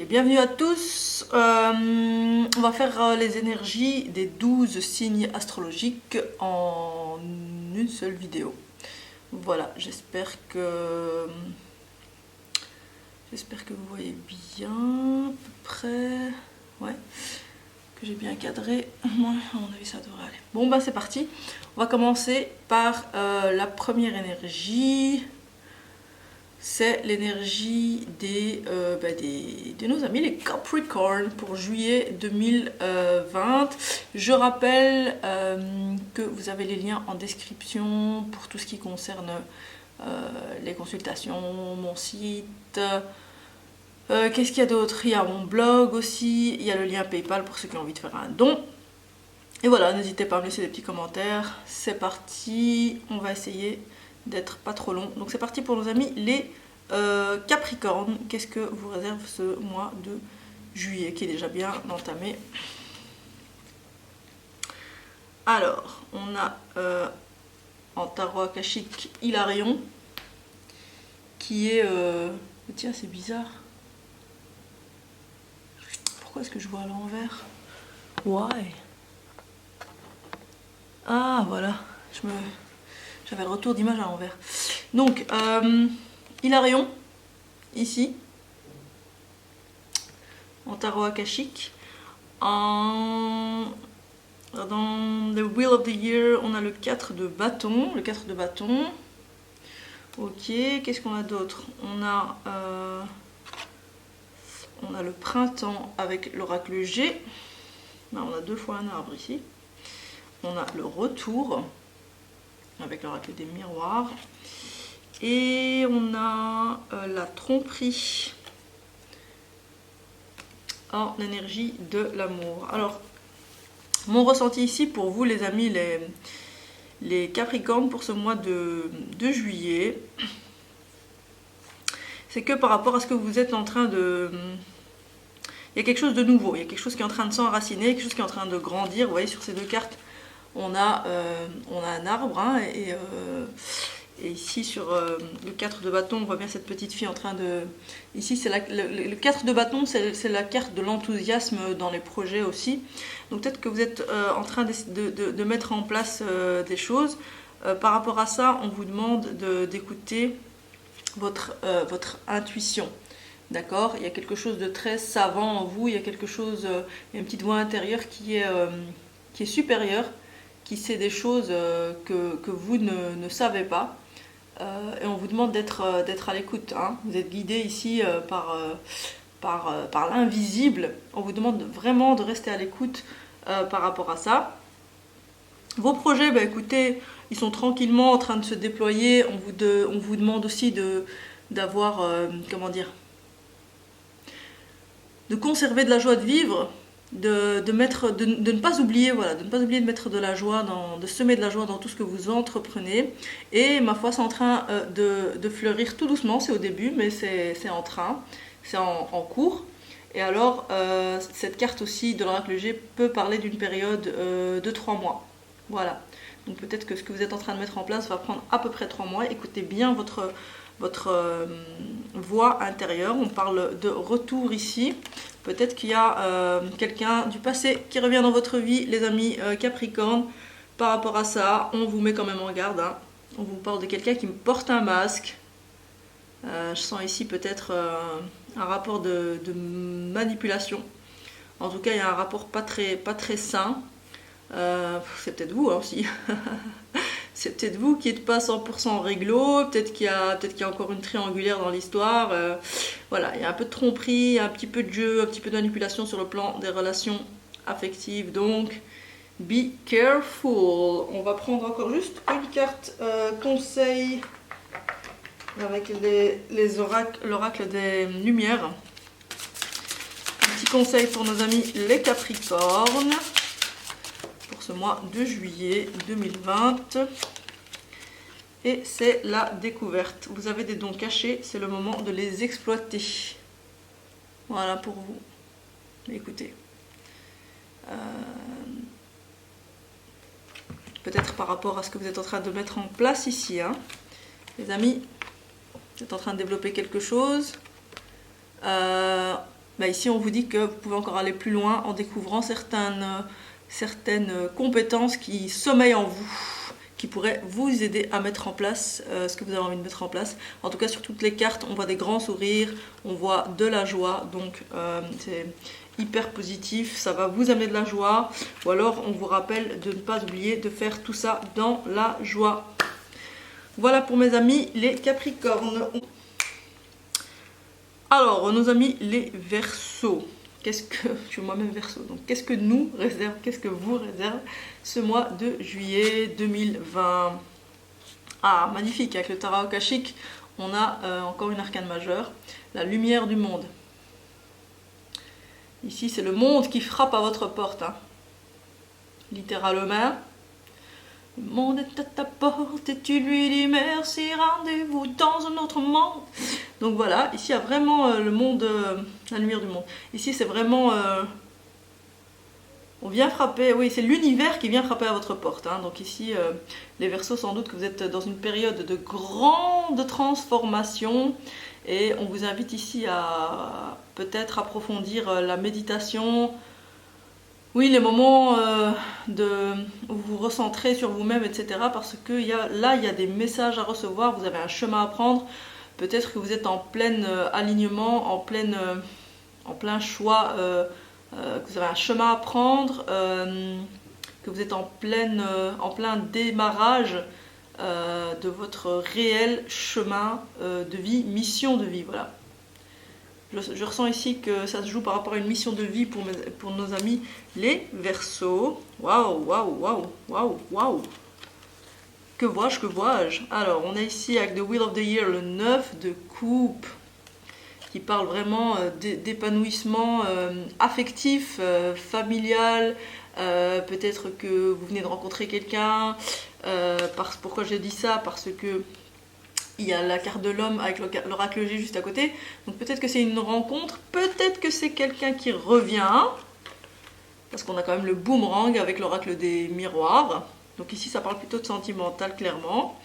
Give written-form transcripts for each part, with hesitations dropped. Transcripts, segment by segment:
bienvenue à tous. On va faire les énergies des 12 signes astrologiques en une seule vidéo. Voilà, j'espère que vous voyez bien à peu près. Ouais, que j'ai bien cadré. Moi, à mon avis, ça devrait aller. Bon, bah c'est parti. On va commencer par la première énergie. C'est l'énergie de nos amis les Capricorn pour juillet 2020. Je rappelle que vous avez les liens en description pour tout ce qui concerne les consultations, mon site. Qu'est-ce qu'il y a d'autre? Il y a mon blog aussi, il y a le lien PayPal pour ceux qui ont envie de faire un don. Et voilà, n'hésitez pas à me laisser des petits commentaires. C'est parti, on va essayer d'être pas trop long. Donc c'est parti pour nos amis les Capricornes. Qu'est-ce que vous réserve ce mois de juillet qui est déjà bien entamé? Alors, on a en tarot akashique Hilarion qui est... Tiens, c'est bizarre. Pourquoi est-ce que je vois à l'envers? Why? Ah, voilà. J'avais le retour d'image à l'envers. Donc, Hilarion, ici, en tarot akashique. Dans The Wheel of the Year, on a le 4 de bâton. Le 4 de bâton. Ok, qu'est-ce qu'on a d'autre? On a le printemps avec l'oracle G. Là, on a deux fois un arbre ici. On a le retour avec l'oracle des miroirs. Et on a la tromperie en énergie de l'amour. Alors, mon ressenti ici pour vous les amis, les Capricornes pour ce mois de juillet, c'est que par rapport à ce que vous êtes en train de... Il y a quelque chose de nouveau, il y a quelque chose qui est en train de s'enraciner, quelque chose qui est en train de grandir. Vous voyez sur ces deux cartes, on a un arbre hein, et ici sur le 4 de bâton, on voit bien cette petite fille en train de... Ici, c'est le 4 de bâton, c'est la carte de l'enthousiasme dans les projets aussi. Donc peut-être que vous êtes en train de mettre en place des choses. Par rapport à ça, on vous demande d'écouter votre intuition. D'accord? Il y a quelque chose de très savant en vous, il y a quelque chose, il y a une petite voix intérieure qui est supérieure, qui sait des choses que vous ne savez pas. Et on vous demande d'être à l'écoute. Hein. Vous êtes guidé ici par l'invisible. On vous demande vraiment de rester à l'écoute par rapport à ça. Vos projets, bah, écoutez, ils sont tranquillement en train de se déployer. On vous demande aussi d'avoir, comment dire, de conserver de la joie de vivre. De ne pas oublier, voilà, de ne pas oublier de mettre de la joie, de semer de la joie dans tout ce que vous entreprenez. Et ma foi, c'est en train de fleurir tout doucement, c'est au début, mais c'est en train, c'est en cours. Et alors, cette carte aussi de l'oracle G peut parler d'une période de 3 mois. Voilà. Donc peut-être que ce que vous êtes en train de mettre en place va prendre à peu près 3 mois. Écoutez bien votre voix intérieure. On parle de retour ici. Peut-être qu'il y a quelqu'un du passé qui revient dans votre vie, les amis Capricorne. Par rapport à ça, on vous met quand même en garde. Hein. On vous parle de quelqu'un qui porte un masque. Je sens ici peut-être un rapport de manipulation. En tout cas, il y a un rapport pas très sain. C'est peut-être vous hein, aussi. C'est peut-être vous qui n'êtes pas 100% réglo, peut-être qu'il y a encore une triangulaire dans l'histoire. Voilà, il y a un peu de tromperie, un petit peu de jeu, un petit peu de manipulation sur le plan des relations affectives. Donc, be careful. On va prendre encore juste une carte conseil avec l'oracle des lumières. Un petit conseil pour nos amis les Capricornes. Ce mois de juillet 2020 et c'est la découverte. Vous avez des dons cachés, c'est le moment de les exploiter. Voilà pour vous. Écoutez, peut-être par rapport à ce que vous êtes en train de mettre en place ici, hein. Les amis, vous êtes en train de développer quelque chose. bah ici on vous dit que vous pouvez encore aller plus loin en découvrant certaines compétences qui sommeillent en vous, qui pourraient vous aider à mettre en place ce que vous avez envie de mettre en place. En tout cas, sur toutes les cartes, on voit des grands sourires, on voit de la joie, donc c'est hyper positif, ça va vous amener de la joie. Ou alors, on vous rappelle de ne pas oublier de faire tout ça dans la joie. Voilà pour mes amis les Capricornes. Alors, nos amis les Verseaux. Qu'est-ce que, je suis moi-même Verseau, donc qu'est-ce que nous réserve, qu'est-ce que vous réserve ce mois de juillet 2020? Ah, magnifique, avec le tarot akashique, on a encore une arcane majeure, la lumière du monde. Ici, c'est le monde qui frappe à votre porte, hein. Littéralement. Le monde est à ta porte et tu lui dis merci, rendez-vous dans un autre monde. Donc voilà, ici il y a vraiment le monde, la lumière du monde. Ici c'est vraiment, on vient frapper, oui c'est l'univers qui vient frapper à votre porte, hein. Donc ici les Verseaux, sans doute que vous êtes dans une période de grande transformation. Et on vous invite ici à peut-être approfondir la méditation. Oui, les moments où vous vous recentrez sur vous-même, etc. Parce que là, il y a des messages à recevoir, vous avez un chemin à prendre. Peut-être que vous êtes en plein alignement, en plein choix, que vous avez un chemin à prendre, que vous êtes en plein démarrage de votre réel chemin de vie, mission de vie, voilà. Je ressens ici que ça se joue par rapport à une mission de vie pour nos amis les Verseaux. Waouh, waouh, waouh, waouh, waouh. Que vois-je? Alors, on a ici avec The Wheel of the Year le 9 de coupe, qui parle vraiment d'épanouissement affectif, familial. Peut-être que vous venez de rencontrer quelqu'un. Pourquoi je dis ça? Parce que il y a la carte de l'homme avec l'oracle G juste à côté. Donc peut-être que c'est une rencontre, peut-être que c'est quelqu'un qui revient. Parce qu'on a quand même le boomerang avec l'oracle des miroirs. Donc ici ça parle plutôt de sentimental clairement.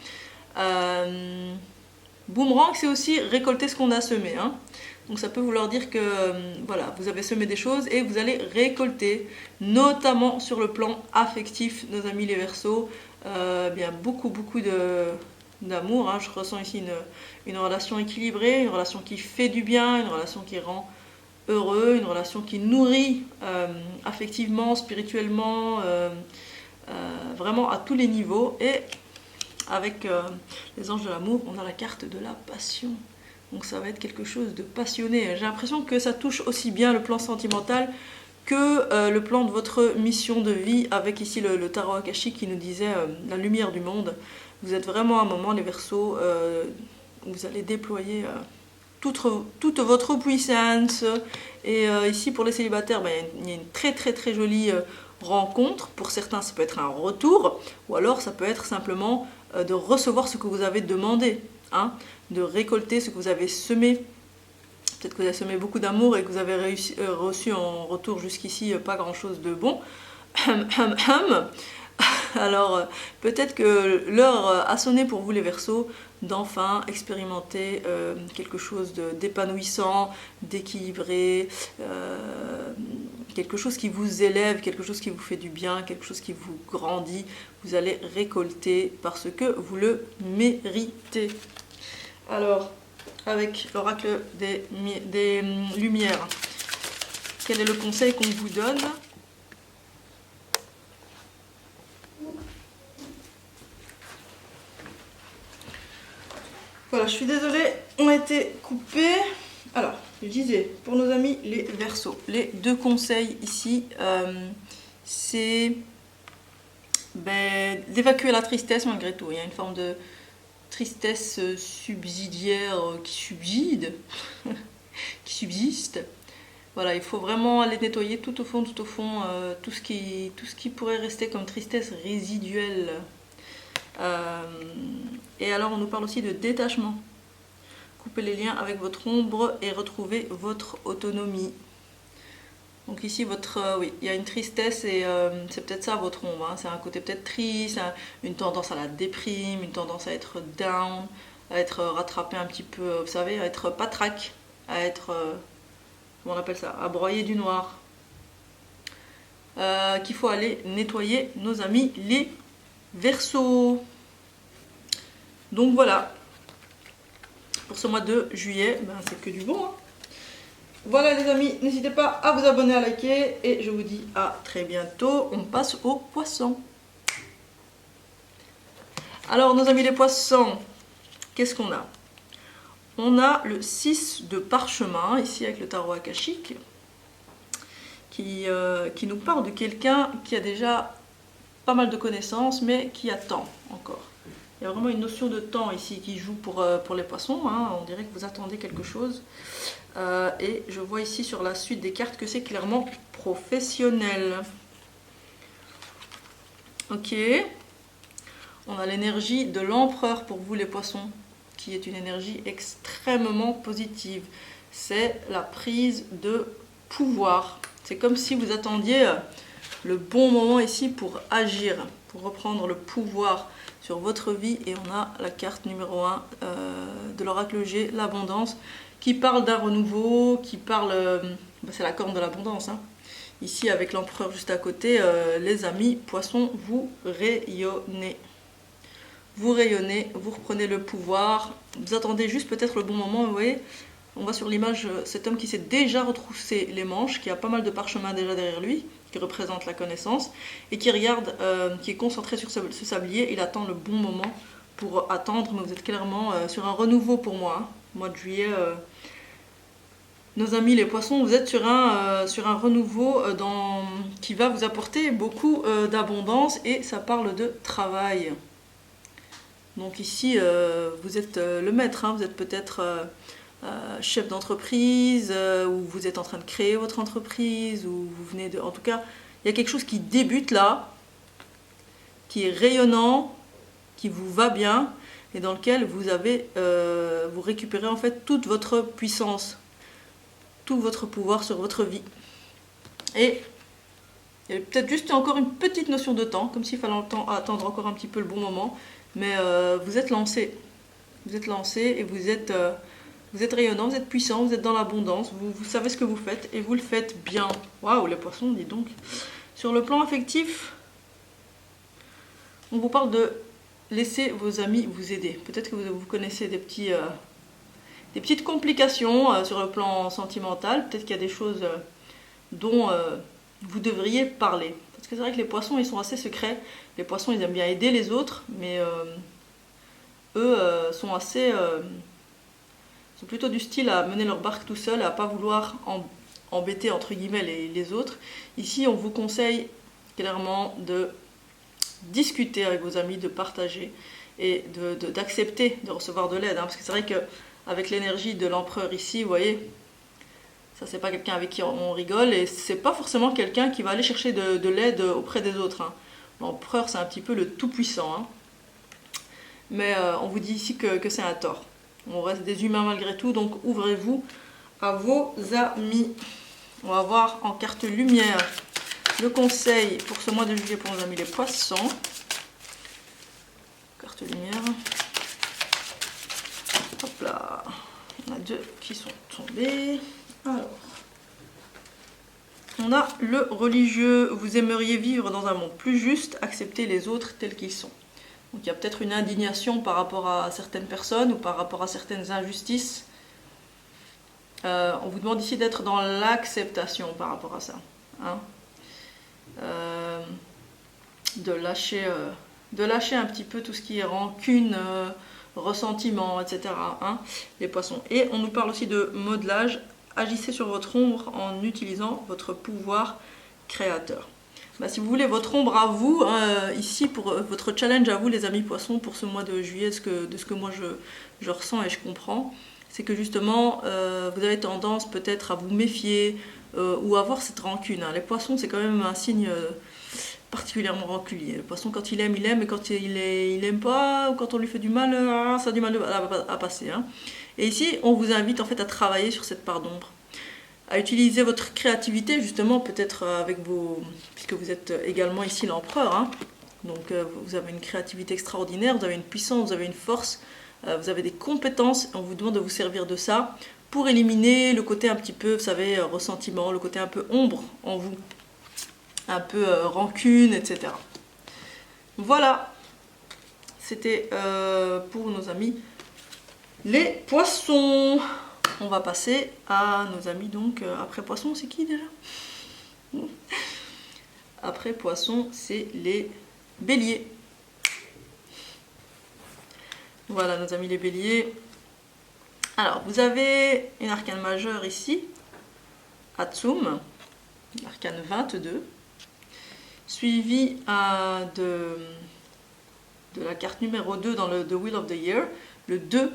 Boomerang, c'est aussi récolter ce qu'on a semé, hein. Donc ça peut vouloir dire que voilà, vous avez semé des choses et vous allez récolter, notamment sur le plan affectif, nos amis les Verseaux, bien beaucoup d'amour, hein. Je ressens ici une relation équilibrée, une relation qui fait du bien, une relation qui rend heureux, une relation qui nourrit affectivement, spirituellement, vraiment à tous les niveaux. Et avec les anges de l'amour, on a la carte de la passion. Donc ça va être quelque chose de passionné. J'ai l'impression que ça touche aussi bien le plan sentimental que le plan de votre mission de vie, avec ici le tarot akashique qui nous disait la lumière du monde. Vous êtes vraiment à un moment, les Verseaux, où vous allez déployer toute votre puissance. Et ici, pour les célibataires, il y a une très très très jolie rencontre. Pour certains, ça peut être un retour, ou alors ça peut être simplement de recevoir ce que vous avez demandé, hein, de récolter ce que vous avez semé. Peut-être que vous avez semé beaucoup d'amour et que vous avez reçu en retour jusqu'ici pas grand-chose de bon. Alors peut-être que l'heure a sonné pour vous les Verseaux d'enfin expérimenter quelque chose d'épanouissant, d'équilibré, quelque chose qui vous élève, quelque chose qui vous fait du bien, quelque chose qui vous grandit. Vous allez récolter parce que vous le méritez. Alors, avec l'oracle des lumières, quel est le conseil qu'on vous donne ? Voilà, je suis désolée, on a été coupé. Alors, je disais, pour nos amis les Verseaux, les deux conseils ici, c'est d'évacuer la tristesse malgré tout. Il y a une forme de tristesse subsidiaire qui subside, qui subsiste. Voilà, il faut vraiment aller nettoyer tout au fond, tout ce qui pourrait rester comme tristesse résiduelle. Et alors on nous parle aussi de détachement. Couper les liens avec votre ombre et retrouver votre autonomie. Donc ici, oui, il y a une tristesse et c'est peut-être ça votre ombre, hein. C'est un côté peut-être triste, une tendance à la déprime, une tendance à être down, à être rattrapé un petit peu, vous savez, à être patraque, à être comment on appelle ça, à broyer du noir. Qu'il faut aller nettoyer, nos amis les Verseaux. Donc voilà, pour ce mois de juillet, ben, c'est que du bon, hein. Voilà les amis, n'hésitez pas à vous abonner, à liker, et je vous dis à très bientôt. On passe aux poissons. Alors nos amis les poissons, qu'est-ce qu'on a? On a le 6 de parchemin, ici avec le tarot akashique, qui nous parle de quelqu'un qui a déjà pas mal de connaissances, mais qui attend encore. Il y a vraiment une notion de temps ici qui joue pour les poissons, hein. On dirait que vous attendez quelque chose. Et je vois ici sur la suite des cartes que c'est clairement professionnel. Ok. On a l'énergie de l'empereur pour vous les poissons, qui est une énergie extrêmement positive. C'est la prise de pouvoir. C'est comme si vous attendiez le bon moment ici pour agir, pour reprendre le pouvoir sur votre vie. Et on a la carte numéro 1 de l'oracle G, l'abondance, qui parle d'un renouveau, qui parle... c'est la corne de l'abondance, hein. Ici, avec l'empereur juste à côté, les amis poissons, vous rayonnez. Vous rayonnez, vous reprenez le pouvoir. Vous attendez juste peut-être le bon moment, vous voyez. On voit sur l'image cet homme qui s'est déjà retroussé les manches, qui a pas mal de parchemin déjà derrière lui, qui représente la connaissance, et qui regarde, qui est concentré sur ce sablier. Il attend le bon moment pour attendre, mais vous êtes clairement sur un renouveau pour moi, hein. Mois de juillet, nos amis les poissons, vous êtes sur un renouveau qui va vous apporter beaucoup d'abondance, et ça parle de travail. Donc ici, vous êtes le maître, hein. Vous êtes peut-être chef d'entreprise, ou vous êtes en train de créer votre entreprise, ou vous venez de... En tout cas, il y a quelque chose qui débute là, qui est rayonnant, qui vous va bien, et dans lequel vous récupérez en fait toute votre puissance, tout votre pouvoir sur votre vie. Et il y a peut-être juste encore une petite notion de temps, comme s'il fallait attendre encore un petit peu le bon moment, mais vous êtes lancé. Vous êtes lancé et vous êtes rayonnant, vous êtes puissant, vous êtes dans l'abondance, vous savez ce que vous faites et vous le faites bien. Waouh, les poissons, dis donc. Sur le plan affectif, on vous parle de laisser vos amis vous aider. Peut-être que vous connaissez des petites complications sur le plan sentimental. Peut-être qu'il y a des choses dont vous devriez parler. Parce que c'est vrai que les poissons, ils sont assez secrets. Les poissons, ils aiment bien aider les autres, mais eux sont plutôt du style à mener leur barque tout seul, à pas vouloir embêter entre guillemets les autres. Ici, on vous conseille clairement de discuter avec vos amis, de partager et d'accepter de recevoir de l'aide, hein, parce que c'est vrai qu'avec l'énergie de l'empereur ici, vous voyez, ça c'est pas quelqu'un avec qui on rigole, et c'est pas forcément quelqu'un qui va aller chercher de l'aide auprès des autres, hein. L'empereur, c'est un petit peu le tout-puissant, hein. Mais on vous dit ici que c'est un tort. On reste des humains malgré tout, donc ouvrez-vous à vos amis. On va voir en carte lumière le conseil pour ce mois de juillet pour nos amis les poissons. Carte lumière. Hop là. On a deux qui sont tombés. Alors. On a le religieux. Vous aimeriez vivre dans un monde plus juste, accepter les autres tels qu'ils sont. Donc il y a peut-être une indignation par rapport à certaines personnes ou par rapport à certaines injustices. On vous demande ici d'être dans l'acceptation par rapport à ça, hein. De lâcher un petit peu tout ce qui est rancune, ressentiment, etc., hein, les poissons. Et on nous parle aussi de modelage. Agissez sur votre ombre en utilisant votre pouvoir créateur. Bah, si vous voulez votre ombre à vous, ici pour votre challenge à vous les amis poissons pour ce mois de juillet, de ce que moi je ressens et je comprends, c'est que justement vous avez tendance peut-être à vous méfier ou à avoir cette rancune, hein. Les poissons, c'est quand même un signe particulièrement rancunier. Le poisson, quand il aime, et quand il aime pas, ou quand on lui fait du mal, ça a du mal à passer, hein. Et ici, on vous invite en fait à travailler sur cette part d'ombre, à utiliser votre créativité justement, peut-être avec puisque vous êtes également ici l'empereur, hein. Donc vous avez une créativité extraordinaire, vous avez une puissance, vous avez une force, vous avez des compétences, on vous demande de vous servir de ça pour éliminer le côté un petit peu, vous savez, ressentiment, le côté un peu ombre en vous, un peu rancune, etc. Voilà, c'était pour nos amis les poissons. On va passer à nos amis, donc, après poissons, c'est qui déjà? Après poissons, c'est les béliers. Voilà, nos amis les béliers. Alors, vous avez une arcane majeure ici, Atsum, arcane 22, suivi de la carte numéro 2 dans le The Wheel of the Year, le 2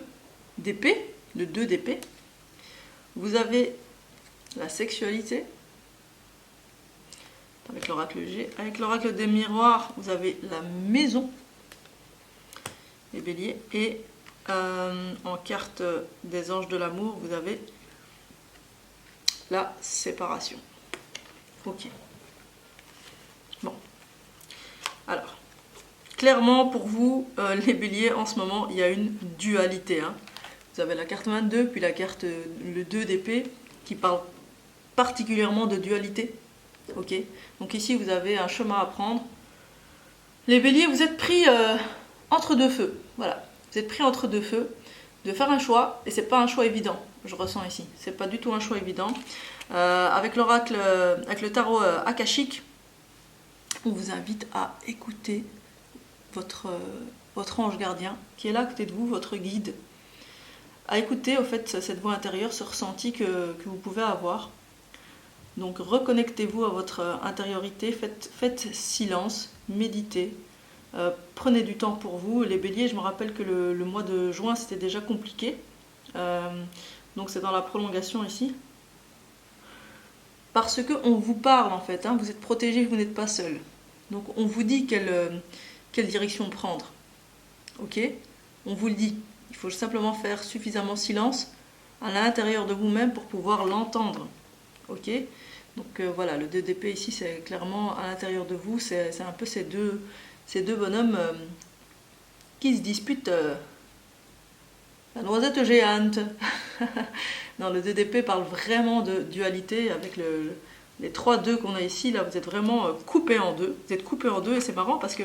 d'épée, le 2 d'épée. Vous avez la sexualité, avec l'oracle G. Avec l'oracle des miroirs, vous avez la maison, les béliers. Et en carte des anges de l'amour, vous avez la séparation. Ok. Bon. Alors, clairement pour vous, les béliers, en ce moment, il y a une dualité. Hein. Vous avez la carte 22, puis la carte le 2 d'épée, qui parle particulièrement de dualité. Ok. Donc ici, vous avez un chemin à prendre. Les béliers, vous êtes pris entre deux feux. Voilà. Vous êtes pris entre deux feux de faire un choix, et c'est pas un choix évident, je ressens ici. C'est pas du tout un choix évident. Avec l'oracle, avec le tarot akashique, on vous invite à écouter votre ange gardien qui est là à côté de vous, votre guide. À écouter au fait cette voix intérieure, ce ressenti que vous pouvez avoir. Donc reconnectez-vous à votre intériorité, faites silence, méditez. Prenez du temps pour vous. Les béliers, je me rappelle que le mois de juin c'était déjà compliqué, donc c'est dans la prolongation ici, parce que on vous parle en fait, hein, vous êtes protégé, vous n'êtes pas seul, donc on vous dit quelle direction prendre, ok, on vous le dit, il faut simplement faire suffisamment silence à l'intérieur de vous-même pour pouvoir l'entendre, ok. Donc voilà, le 2 d'épée ici c'est clairement à l'intérieur de vous, c'est un peu ces deux bonhommes qui se disputent la noisette géante. Non, le 2 d'épée parle vraiment de dualité avec les 3-2 qu'on a ici. Là, vous êtes vraiment coupés en deux. Vous êtes coupés en deux et c'est marrant parce que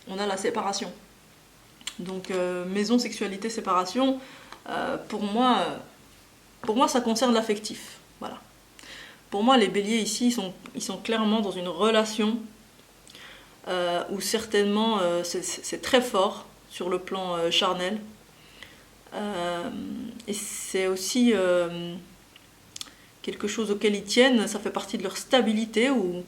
on a la séparation. Donc, maison, sexualité, séparation, pour moi, ça concerne l'affectif. Voilà. Pour moi, les béliers ici, ils sont clairement dans une relation où certainement c'est très fort sur le plan charnel. Et c'est aussi quelque chose auquel ils tiennent, ça fait partie de leur stabilité, ou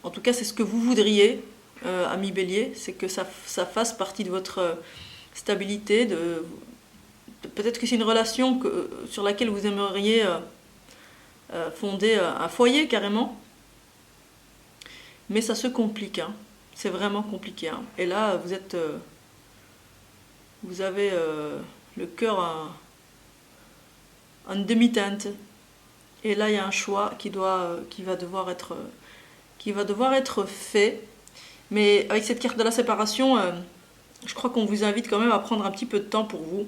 en tout cas c'est ce que vous voudriez, amis bélier, c'est que ça fasse partie de votre stabilité, peut-être que c'est une relation sur laquelle vous aimeriez fonder un foyer carrément, mais ça se complique, hein. C'est vraiment compliqué, hein. Et là vous avez le cœur en demi-teinte, et là il y a un choix qui va devoir être fait, mais avec cette carte de la séparation, je crois qu'on vous invite quand même à prendre un petit peu de temps pour vous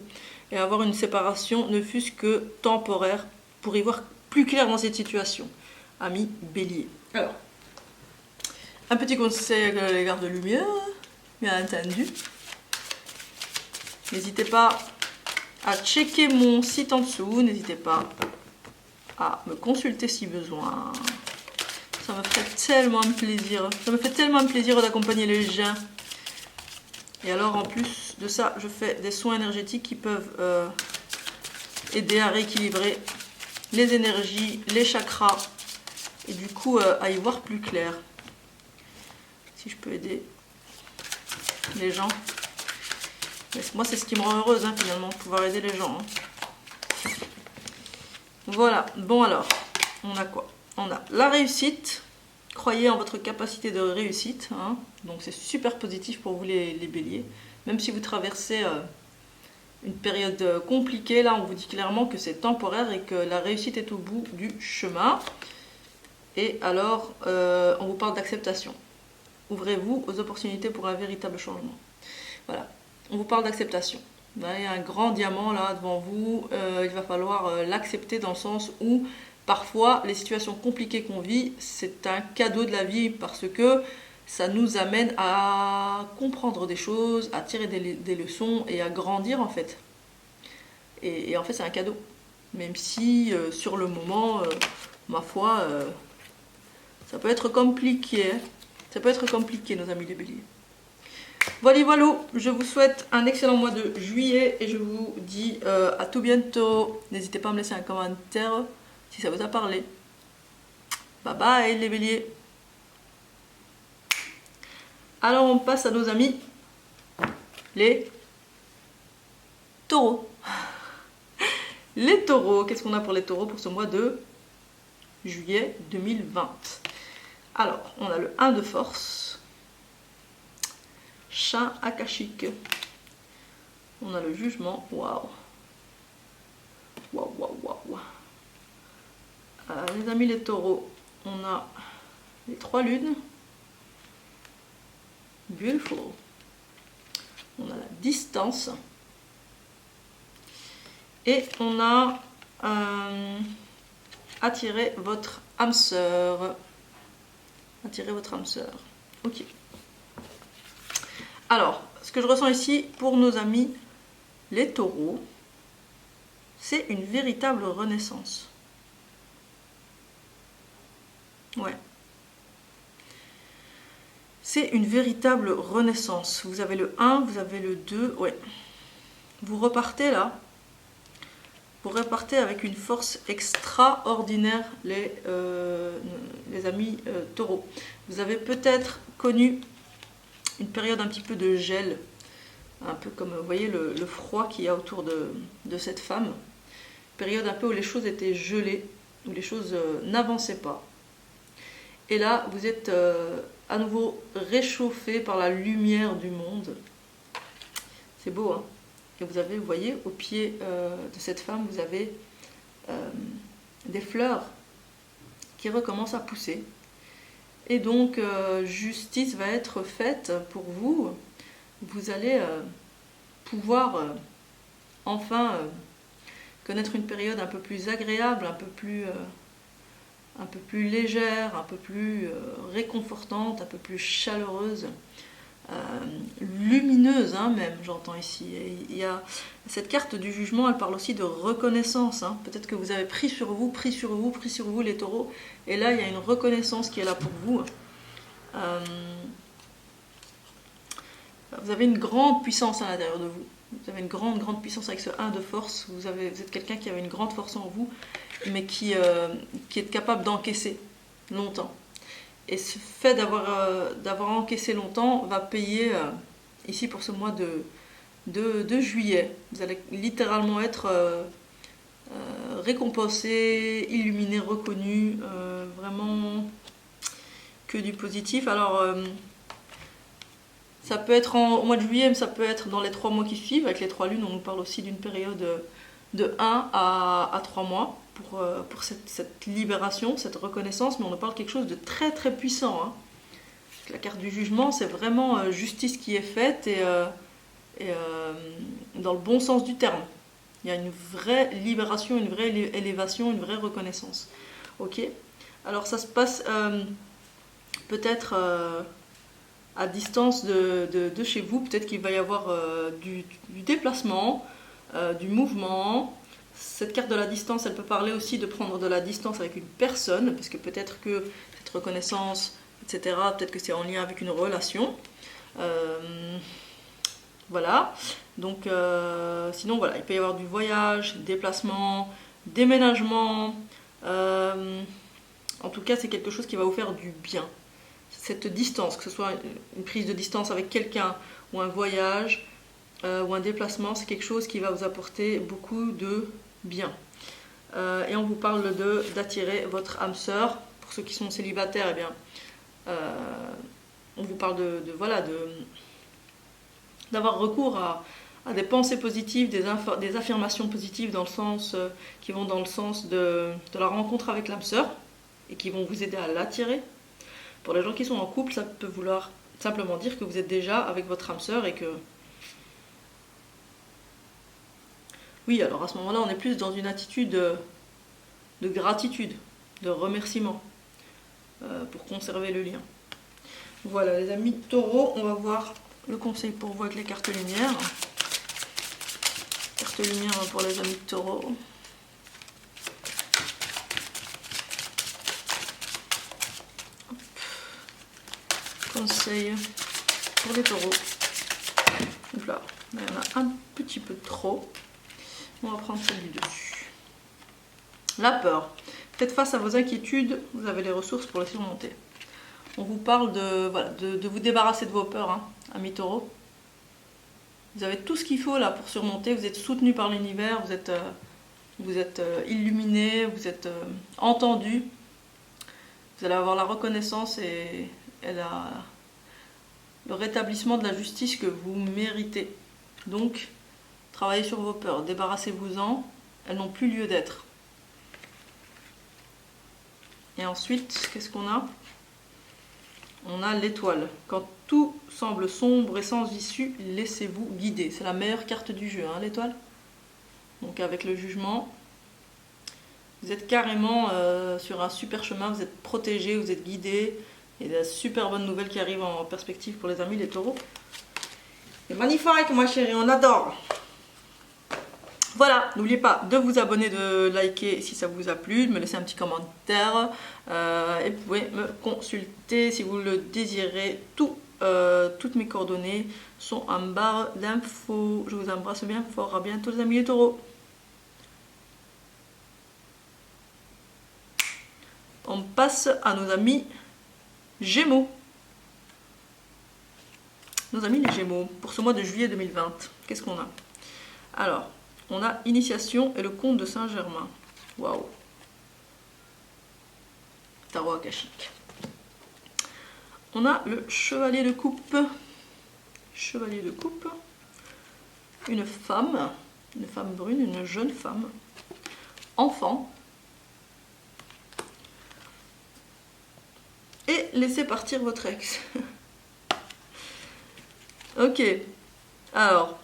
et avoir une séparation, ne fût-ce que temporaire, pour y voir plus clair dans cette situation, amis bélier. Alors, un petit conseil à l'égard de lumière, bien entendu. N'hésitez pas à checker mon site en dessous, n'hésitez pas à me consulter si besoin. Ça me ferait tellement plaisir. Ça me fait tellement plaisir d'accompagner les gens. Et alors en plus de ça, je fais des soins énergétiques qui peuvent aider à rééquilibrer les énergies, les chakras, et du coup à y voir plus clair. Si je peux aider les gens. Moi c'est ce qui me rend heureuse, hein, finalement, de pouvoir aider les gens. Hein. Voilà, bon alors, on a quoi? On a la réussite. Croyez en votre capacité de réussite, hein. Donc c'est super positif pour vous les béliers. Même si vous traversez une période compliquée, là on vous dit clairement que c'est temporaire et que la réussite est au bout du chemin. Et alors, on vous parle d'acceptation. Ouvrez-vous aux opportunités pour un véritable changement. Voilà, on vous parle d'acceptation. Il y a un grand diamant là devant vous, il va falloir l'accepter dans le sens où parfois les situations compliquées qu'on vit, c'est un cadeau de la vie parce que ça nous amène à comprendre des choses, à tirer des leçons et à grandir en fait. Et en fait c'est un cadeau. Même si sur le moment, ma foi, ça peut être compliqué. Hein. Ça peut être compliqué nos amis les béliers. Voilà, voilà, je vous souhaite un excellent mois de juillet et je vous dis à tout bientôt. N'hésitez pas à me laisser un commentaire si ça vous a parlé. Bye bye les béliers. Alors on passe à nos amis les taureaux. Les taureaux, qu'est-ce qu'on a pour les taureaux pour ce mois de juillet 2020? Alors, on a le 1 de force, chat akashique. On a le jugement, waouh. Waouh, waouh, waouh. Les amis les taureaux, on a les 3 lunes. Beautiful. On a la distance. Et on a attiré votre âme sœur. Attirez votre âme sœur. Ok. Alors, ce que je ressens ici pour nos amis les taureaux, c'est une véritable renaissance. Ouais. C'est une véritable renaissance. Vous avez le 1, vous avez le 2. Ouais. Vous repartez là. Vous repartez avec une force extraordinaire, les amis taureaux. Vous avez peut-être connu une période un petit peu de gel, un peu comme vous voyez le froid qu'il y a autour de cette femme. Une période un peu où les choses étaient gelées, où les choses n'avançaient pas. Et là, vous êtes à nouveau réchauffé par la lumière du monde. C'est beau, hein? Et vous avez, vous voyez, au pied de cette femme, vous avez des fleurs qui recommencent à pousser. Et donc, justice va être faite pour vous. Vous allez pouvoir enfin connaître une période un peu plus agréable, un peu plus légère, un peu plus réconfortante, un peu plus chaleureuse. Lumineuse hein, même, j'entends ici. Et il y a cette carte du jugement, elle parle aussi de reconnaissance. Hein. Peut-être que vous avez pris sur vous les taureaux, et là il y a une reconnaissance qui est là pour vous. Vous avez une grande puissance à l'intérieur de vous. Vous avez une grande puissance avec ce 1 de force. Vous êtes quelqu'un qui avait une grande force en vous, mais qui est capable d'encaisser longtemps. Et ce fait d'avoir encaissé longtemps va payer ici pour ce mois de juillet. Vous allez littéralement être récompensé, illuminé, reconnu, vraiment que du positif. Alors, ça peut être au mois de juillet, mais ça peut être dans les 3 mois qui suivent. Avec les 3 lunes, on nous parle aussi d'une période de 1 à 3 mois. Pour cette libération, cette reconnaissance, mais on nous parle de quelque chose de très très puissant. Hein. La carte du jugement, c'est vraiment justice qui est faite et dans le bon sens du terme. Il y a une vraie libération, une vraie élévation, une vraie reconnaissance. Ok. Alors ça se passe peut-être à distance de chez vous. Peut-être qu'il va y avoir du déplacement, du mouvement. Cette carte de la distance, elle peut parler aussi de prendre de la distance avec une personne, parce que peut-être que cette reconnaissance, etc., peut-être que c'est en lien avec une relation. Voilà. Donc, sinon, voilà, il peut y avoir du voyage, déplacement, déménagement. En tout cas, c'est quelque chose qui va vous faire du bien. Cette distance, que ce soit une prise de distance avec quelqu'un, ou un voyage, ou un déplacement, c'est quelque chose qui va vous apporter beaucoup de bien. Et on vous parle d'attirer votre âme sœur. Pour ceux qui sont célibataires, eh bien, on vous parle d'avoir recours à des pensées positives, des affirmations positives dans le sens, qui vont dans le sens de la rencontre avec l'âme sœur et qui vont vous aider à l'attirer. Pour les gens qui sont en couple, ça peut vouloir simplement dire que vous êtes déjà avec votre âme sœur et que Oui, alors à ce moment-là, on est plus dans une attitude de gratitude, de remerciement, pour conserver le lien. Voilà les amis taureaux, on va voir le conseil pour vous avec les cartes lumière. Carte lumière pour les amis taureaux. Conseil pour les taureaux. Donc là, il y en a un petit peu trop. On va prendre celle du dessus. La peur. Faites face à vos inquiétudes, vous avez les ressources pour les surmonter. On vous parle de vous débarrasser de vos peurs, hein, amis taureaux. Vous avez tout ce qu'il faut là pour surmonter, vous êtes soutenu par l'univers, vous êtes illuminé, vous êtes entendu. Vous allez avoir la reconnaissance et le rétablissement de la justice que vous méritez. Donc, travaillez sur vos peurs, débarrassez-vous-en, elles n'ont plus lieu d'être. Et ensuite, qu'est-ce qu'on a? On a l'étoile. Quand tout semble sombre et sans issue, laissez-vous guider. C'est la meilleure carte du jeu, hein, l'étoile. Donc avec le jugement, vous êtes carrément sur un super chemin, vous êtes protégé, vous êtes guidé. Il y a des super bonnes nouvelles qui arrivent en perspective pour les amis, les taureaux. C'est magnifique, ma chérie, on adore. Voilà, n'oubliez pas de vous abonner, de liker si ça vous a plu, de me laisser un petit commentaire. Et vous pouvez me consulter si vous le désirez. Toutes mes coordonnées sont en barre d'infos. Je vous embrasse bien fort. À bientôt les amis les taureaux. On passe à nos amis Gémeaux. Nos amis les Gémeaux, pour ce mois de juillet 2020, qu'est-ce qu'on a? Alors, on a Initiation et le Comte de Saint-Germain. Waouh! Tarot akashique. On a le Chevalier de Coupe. Chevalier de Coupe. Une femme brune, une jeune femme. Enfant. Et laissez partir votre ex. Ok. Alors.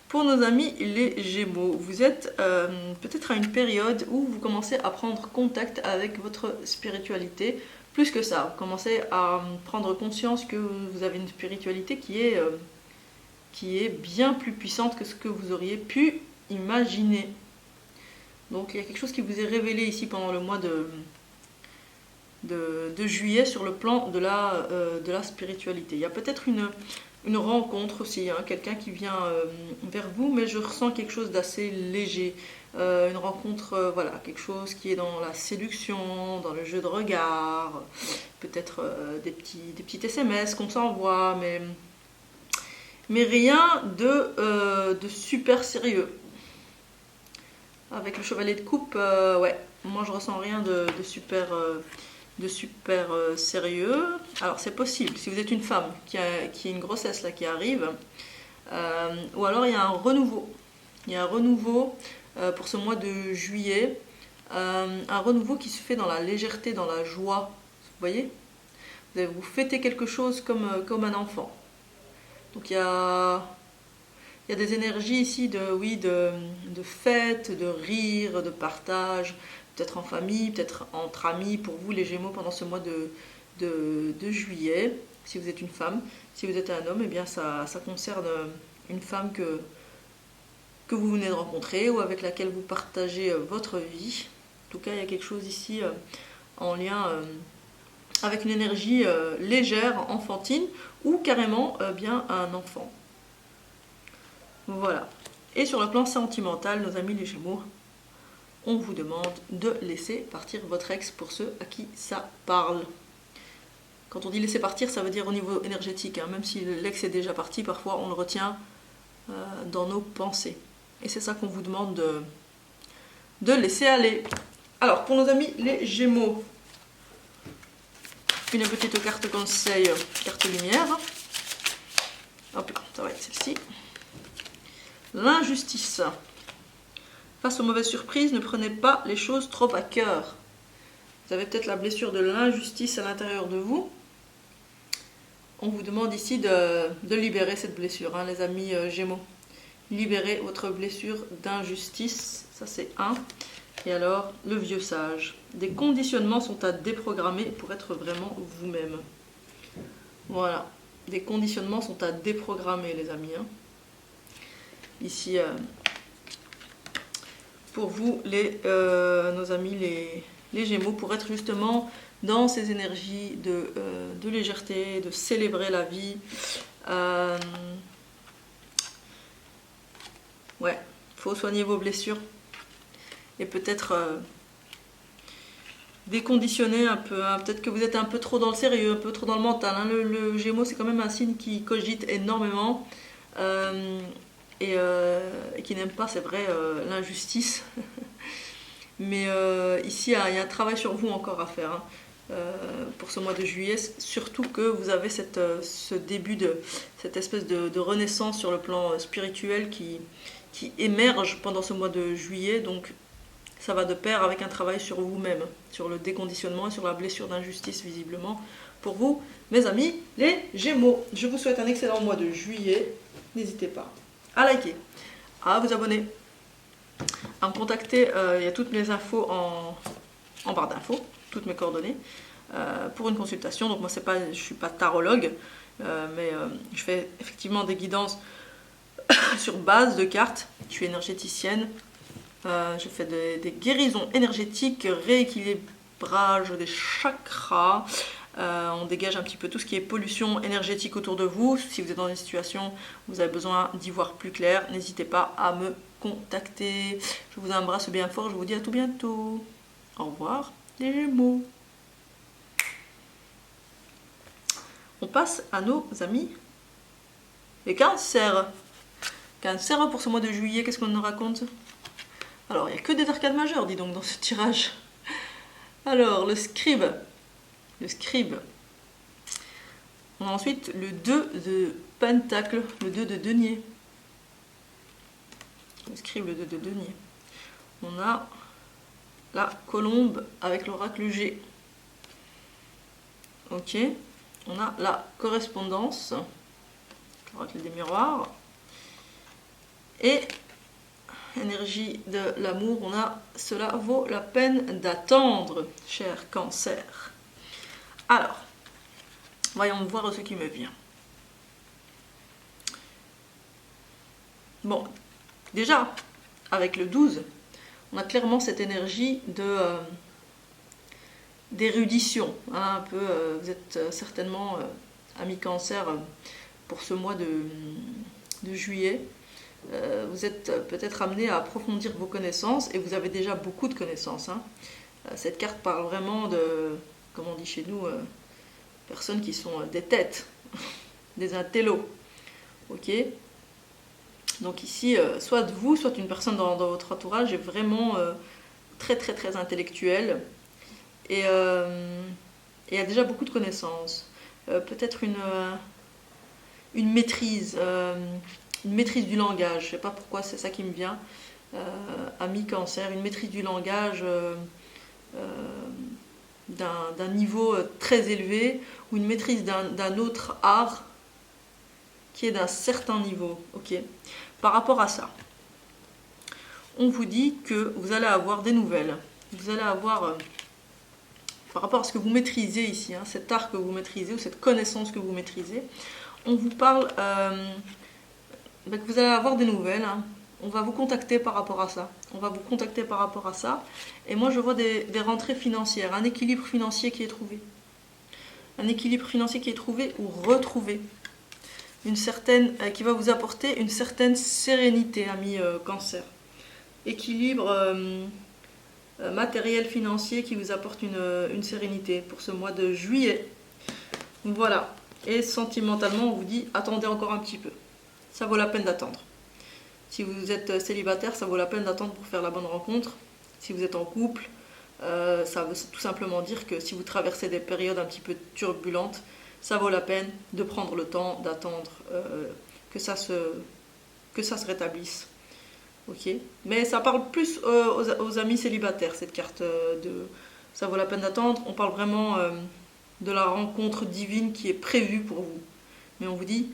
Pour nos amis les Gémeaux, vous êtes peut-être à une période où vous commencez à prendre contact avec votre spiritualité. Plus que ça, vous commencez à prendre conscience que vous avez une spiritualité qui est bien plus puissante que ce que vous auriez pu imaginer. Donc il y a quelque chose qui vous est révélé ici pendant le mois de juillet sur le plan de la spiritualité. Il y a peut-être une rencontre aussi, hein, quelqu'un qui vient vers vous, mais je ressens quelque chose d'assez léger. Une rencontre, voilà, quelque chose qui est dans la séduction, dans le jeu de regard, peut-être des petits SMS qu'on s'envoie, mais rien de super sérieux. Avec le Chevalier de Coupe, ouais, moi je ressens rien de super sérieux. Alors c'est possible, si vous êtes une femme qui a une grossesse là qui arrive, ou alors il y a un renouveau. Il y a un renouveau pour ce mois de juillet, un renouveau qui se fait dans la légèreté, dans la joie. Vous voyez, vous fêtez quelque chose comme un enfant. Donc il y a des énergies ici de fête, de rire, de partage, peut-être en famille, peut-être entre amis pour vous les Gémeaux pendant ce mois de juillet, si vous êtes une femme. Si vous êtes un homme, eh bien ça concerne une femme que vous venez de rencontrer ou avec laquelle vous partagez votre vie. En tout cas, il y a quelque chose ici en lien avec une énergie légère, enfantine, ou carrément bien un enfant. Voilà. Et sur le plan sentimental, nos amis les Gémeaux, on vous demande de laisser partir votre ex pour ceux à qui ça parle. Quand on dit laisser partir, ça veut dire au niveau énergétique, hein. Même si l'ex est déjà parti, parfois on le retient dans nos pensées. Et c'est ça qu'on vous demande de laisser aller. Alors, pour nos amis les Gémeaux, une petite carte conseil, carte lumière. Hop là, ça va être celle-ci. L'injustice. Face aux mauvaises surprises, ne prenez pas les choses trop à cœur. Vous avez peut-être la blessure de l'injustice à l'intérieur de vous. On vous demande ici de libérer cette blessure, hein, les amis Gémeaux. libérer votre blessure d'injustice. Ça c'est 1. Et alors, le vieux sage. Des conditionnements sont à déprogrammer pour être vraiment vous-même. Voilà. Des conditionnements sont à déprogrammer, les amis. Hein. Ici, pour vous, nos amis, les Gémeaux, pour être justement dans ces énergies de légèreté, de célébrer la vie. Ouais, il faut soigner vos blessures. Et peut-être déconditionner un peu. Hein. Peut-être que vous êtes un peu trop dans le sérieux, un peu trop dans le mental. Hein. Le Gémeaux, c'est quand même un signe qui cogite énormément et qui n'aime pas, c'est vrai, l'injustice. Mais ici, il y a un travail sur vous encore à faire. Hein. Pour ce mois de juillet, surtout que vous avez ce début cette espèce de renaissance sur le plan spirituel qui émerge pendant ce mois de juillet. Donc ça va de pair avec un travail sur vous-même, sur le déconditionnement et sur la blessure d'injustice visiblement. Pour vous, mes amis, les Gémeaux, je vous souhaite un excellent mois de juillet. N'hésitez pas à liker, à vous abonner, à me contacter. Il y a toutes mes infos en barre d'infos, toutes mes coordonnées, pour une consultation. Donc moi, je ne suis pas tarologue, mais je fais effectivement des guidances sur base de cartes. Je suis énergéticienne. Je fais des guérisons énergétiques, rééquilibrage des chakras. On dégage un petit peu tout ce qui est pollution énergétique autour de vous. Si vous êtes dans une situation où vous avez besoin d'y voir plus clair, n'hésitez pas à me contacter. Je vous embrasse bien fort. Je vous dis à tout bientôt. Au revoir les Gémeaux. On passe à nos amis les Cancers. Cancer pour ce mois de juillet, qu'est-ce qu'on nous raconte? Alors, il n'y a que des arcades majeures, dis donc, dans ce tirage. Alors, le scribe. Le scribe. On a ensuite le 2 de pentacle, le 2 de denier. Le scribe, le 2 de denier. On a la colombe avec l'oracle G. Ok. On a la correspondance, l'oracle des miroirs. Et énergie de l'amour, on a cela vaut la peine d'attendre, cher Cancer. Alors, voyons voir ce qui me vient. Bon, déjà, avec le 12, on a clairement cette énergie d'érudition. Hein, un peu, vous êtes certainement, amis Cancer, pour ce mois de juillet. Vous êtes peut-être amené à approfondir vos connaissances et vous avez déjà beaucoup de connaissances. Hein. Cette carte parle vraiment de, comme on dit chez nous, personnes qui sont des têtes, des intellos. Ok. Donc ici, soit vous, soit une personne dans votre entourage est vraiment très très très intellectuelle et a déjà beaucoup de connaissances. Peut-être une maîtrise. Une maîtrise du langage, je ne sais pas pourquoi c'est ça qui me vient, ami Cancer, une maîtrise du langage d'un niveau très élevé ou une maîtrise d'un autre art qui est d'un certain niveau. Okay. Par rapport à ça, on vous dit que vous allez avoir des nouvelles, vous allez avoir, par rapport à ce que vous maîtrisez ici, hein, cet art que vous maîtrisez ou cette connaissance que vous maîtrisez, on vous parle... que vous allez avoir des nouvelles, hein. On va vous contacter par rapport à ça. On va vous contacter par rapport à ça. Et moi, je vois des rentrées financières, un équilibre financier qui est trouvé. Un équilibre financier qui est trouvé ou retrouvé. Qui va vous apporter une certaine sérénité, ami Cancer. Équilibre matériel financier qui vous apporte une sérénité pour ce mois de juillet. Voilà. Et sentimentalement, on vous dit, attendez encore un petit peu. Ça vaut la peine d'attendre. Si vous êtes célibataire, ça vaut la peine d'attendre pour faire la bonne rencontre. Si vous êtes en couple, ça veut tout simplement dire que si vous traversez des périodes un petit peu turbulentes, ça vaut la peine de prendre le temps d'attendre que ça se rétablisse. Ok. Mais ça parle plus aux amis célibataires, cette carte ça vaut la peine d'attendre. On parle vraiment de la rencontre divine qui est prévue pour vous. Mais on vous dit,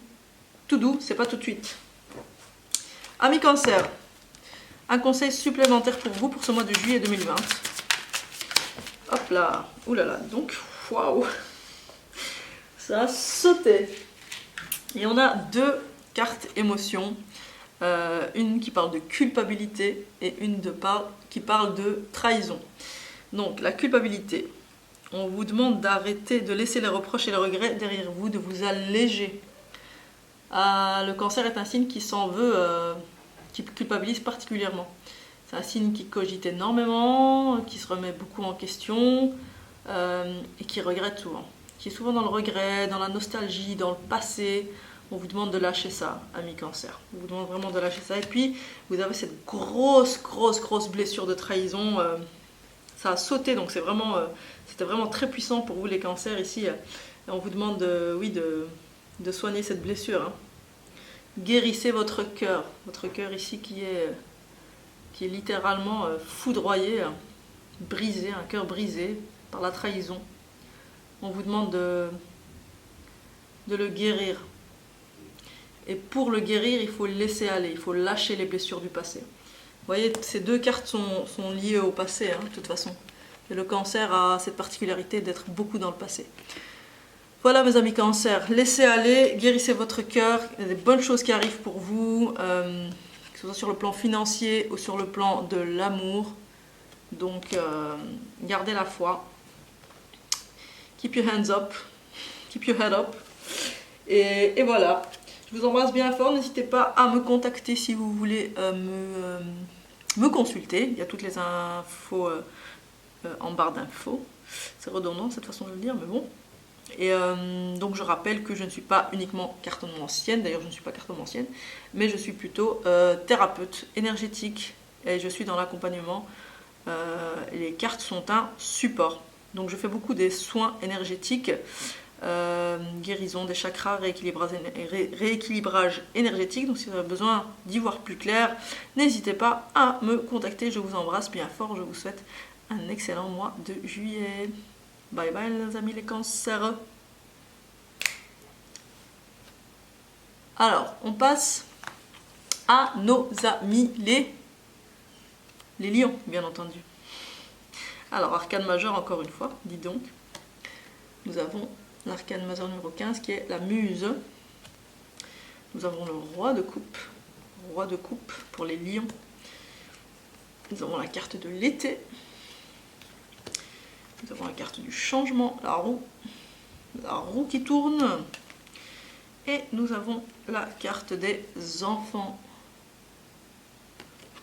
tout doux, c'est pas tout de suite. Amis Cancer, un conseil supplémentaire pour vous pour ce mois de juillet 2020. Hop là, oulala, donc, waouh, ça a sauté. Et on a deux cartes émotions, une qui parle de culpabilité et une qui parle de trahison. Donc la culpabilité, on vous demande d'arrêter de laisser les reproches et les regrets derrière vous, de vous alléger. Le Cancer est un signe qui s'en veut, qui culpabilise particulièrement. C'est un signe qui cogite énormément, qui se remet beaucoup en question et qui regrette souvent. Qui est souvent dans le regret, dans la nostalgie, dans le passé. On vous demande de lâcher ça, amis Cancer. On vous demande vraiment de lâcher ça. Et puis, vous avez cette grosse blessure de trahison. Ça a sauté, donc c'était vraiment très puissant pour vous les Cancers ici. Et on vous demande de soigner cette blessure. Hein. Guérissez votre cœur ici qui est littéralement foudroyé, brisé, un cœur brisé par la trahison. On vous demande de le guérir. Et pour le guérir, il faut le laisser aller, il faut lâcher les blessures du passé. Vous voyez, ces deux cartes sont liées au passé, hein, de toute façon. Et le Cancer a cette particularité d'être beaucoup dans le passé. Voilà mes amis Cancer, laissez aller, guérissez votre cœur, il y a des bonnes choses qui arrivent pour vous, que ce soit sur le plan financier ou sur le plan de l'amour. Donc gardez la foi. Keep your hands up, keep your head up. Et voilà. Je vous embrasse bien fort, n'hésitez pas à me contacter si vous voulez me consulter. Il y a toutes les infos en barre d'infos. C'est redondant cette façon de le dire, mais bon. Et donc je rappelle que je ne suis pas uniquement cartomancienne, d'ailleurs je ne suis pas cartomancienne, mais je suis plutôt thérapeute énergétique et je suis dans l'accompagnement. Les cartes sont un support. Donc je fais beaucoup des soins énergétiques. Guérison des chakras, rééquilibrage énergétique. Donc si vous avez besoin d'y voir plus clair, n'hésitez pas à me contacter. Je vous embrasse bien fort, je vous souhaite un excellent mois de juillet. Bye bye les amis les Cancers. Alors on passe à nos amis les lions, bien entendu. Alors arcane majeur encore une fois, dis donc. Nous avons l'arcane majeur numéro 15 qui est la muse. Nous avons le roi de coupe pour les lions. Nous avons la carte de l'été. Nous avons la carte du changement, la roue qui tourne. Et nous avons la carte des enfants.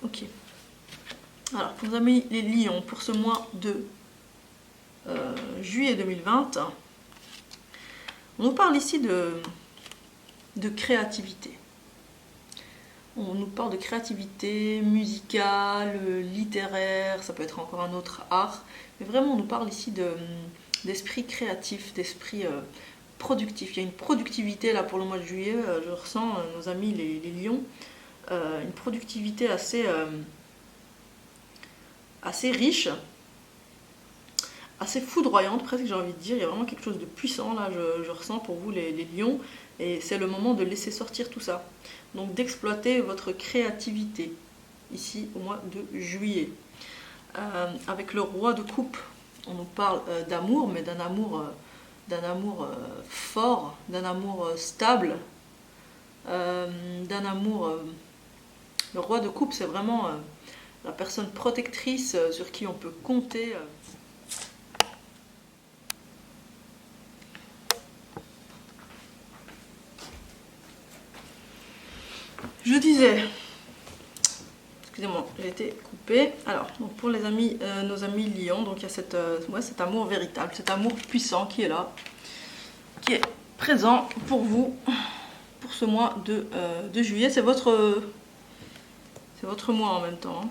Ok. Alors pour nos amis les lions, pour ce mois de juillet 2020, on nous parle ici de créativité. On nous parle de créativité musicale, littéraire, ça peut être encore un autre art. Mais vraiment, on nous parle ici d'esprit créatif, d'esprit productif. Il y a une productivité là pour le mois de juillet, je ressens, nos amis les lions, une productivité assez riche, assez foudroyante presque, j'ai envie de dire. Il y a vraiment quelque chose de puissant là, je ressens pour vous les lions, et c'est le moment de laisser sortir tout ça. Donc d'exploiter votre créativité ici au mois de juillet. Avec le roi de coupe, on nous parle d'amour, mais d'un amour fort, d'un amour stable, d'un amour... le roi de coupe, c'est vraiment la personne protectrice sur qui on peut compter. Je disais, excusez-moi, j'ai été coupée. Alors, donc pour les amis, nos amis lions, donc il y a cet amour véritable, cet amour puissant qui est là, qui est présent pour vous, pour ce mois de juillet. C'est votre mois en même temps. Hein.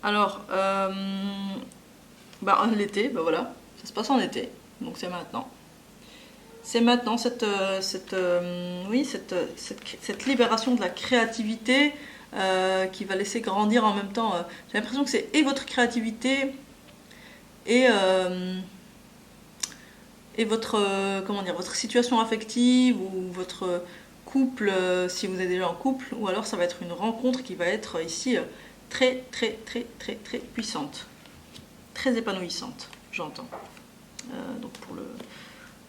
Alors, l'été, voilà, ça se passe en été, donc c'est maintenant. C'est maintenant cette libération de la créativité qui va laisser grandir en même temps. J'ai l'impression que c'est et votre créativité et votre situation affective ou couple si vous êtes déjà en couple, ou alors ça va être une rencontre qui va être ici très puissante, très épanouissante, j'entends. Donc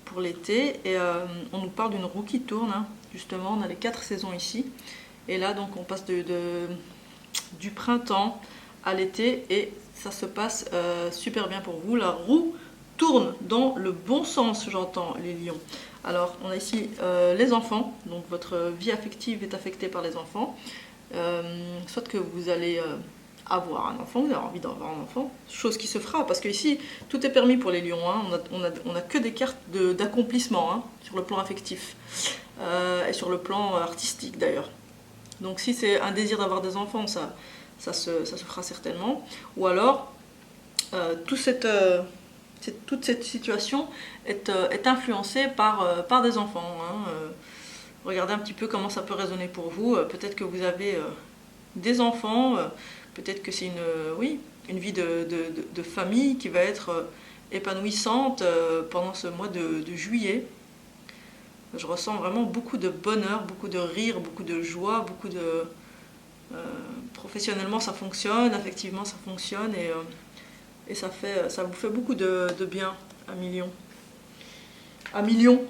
pour l'été, et on nous parle d'une roue qui tourne, hein. Justement on a les 4 saisons ici, et là donc on passe du printemps à l'été, et ça se passe super bien pour vous. La roue tourne dans le bon sens, j'entends, les lions. Alors on a ici les enfants, donc votre vie affective est affectée par les enfants, soit que vous allez avoir un enfant, vous avez envie d'avoir un enfant, chose qui se fera, parce que ici tout est permis pour les lions, hein. On a que des cartes d'accomplissement, hein, sur le plan affectif, et sur le plan artistique d'ailleurs. Donc si c'est un désir d'avoir des enfants, ça se fera certainement. Ou alors toute cette situation est influencée par des enfants, hein. Regardez un petit peu comment ça peut résonner pour vous. Peut-être que vous avez des enfants, peut-être que c'est une vie de famille qui va être épanouissante pendant ce mois de juillet. Je ressens vraiment beaucoup de bonheur, beaucoup de rire, beaucoup de joie, beaucoup de... professionnellement ça fonctionne, affectivement ça fonctionne, et ça vous fait beaucoup de bien, un million. Un million.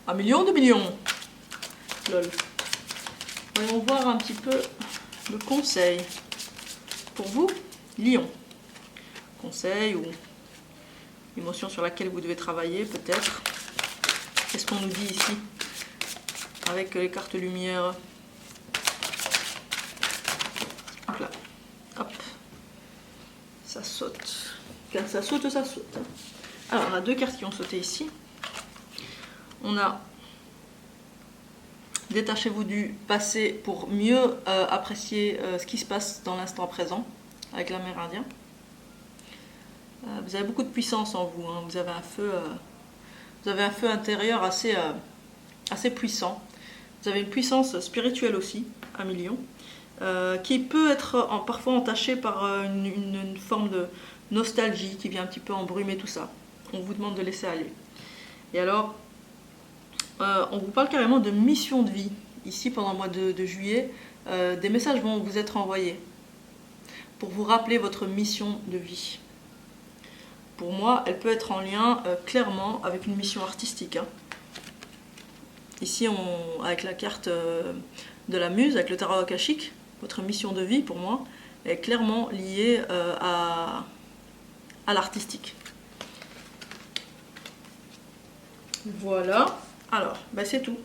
Un million de millions. Lol. Voyons voir un petit peu le conseil pour vous, lion. Conseil ou émotion sur laquelle vous devez travailler peut-être. Qu'est-ce qu'on nous dit ici avec les cartes lumière? Hop là. Hop. Ça saute. Quand ça saute, ça saute. Alors on a 2 cartes qui ont sauté ici. On a détachez-vous du passé pour mieux apprécier ce qui se passe dans l'instant présent avec l'Amérindien. Vous avez beaucoup de puissance en vous, hein. Vous avez un feu intérieur assez puissant. Vous avez une puissance spirituelle aussi, un million, qui peut être parfois entachée par une forme de nostalgie qui vient un petit peu embrumer tout ça. On vous demande de laisser aller. Et alors, on vous parle carrément de mission de vie. Ici, pendant le mois de juillet, des messages vont vous être envoyés pour vous rappeler votre mission de vie. Pour moi, elle peut être en lien clairement avec une mission artistique, hein. Ici, avec la carte de la muse, avec le tarot akashique, votre mission de vie, pour moi, est clairement liée à l'artistique. Voilà. Alors, c'est tout.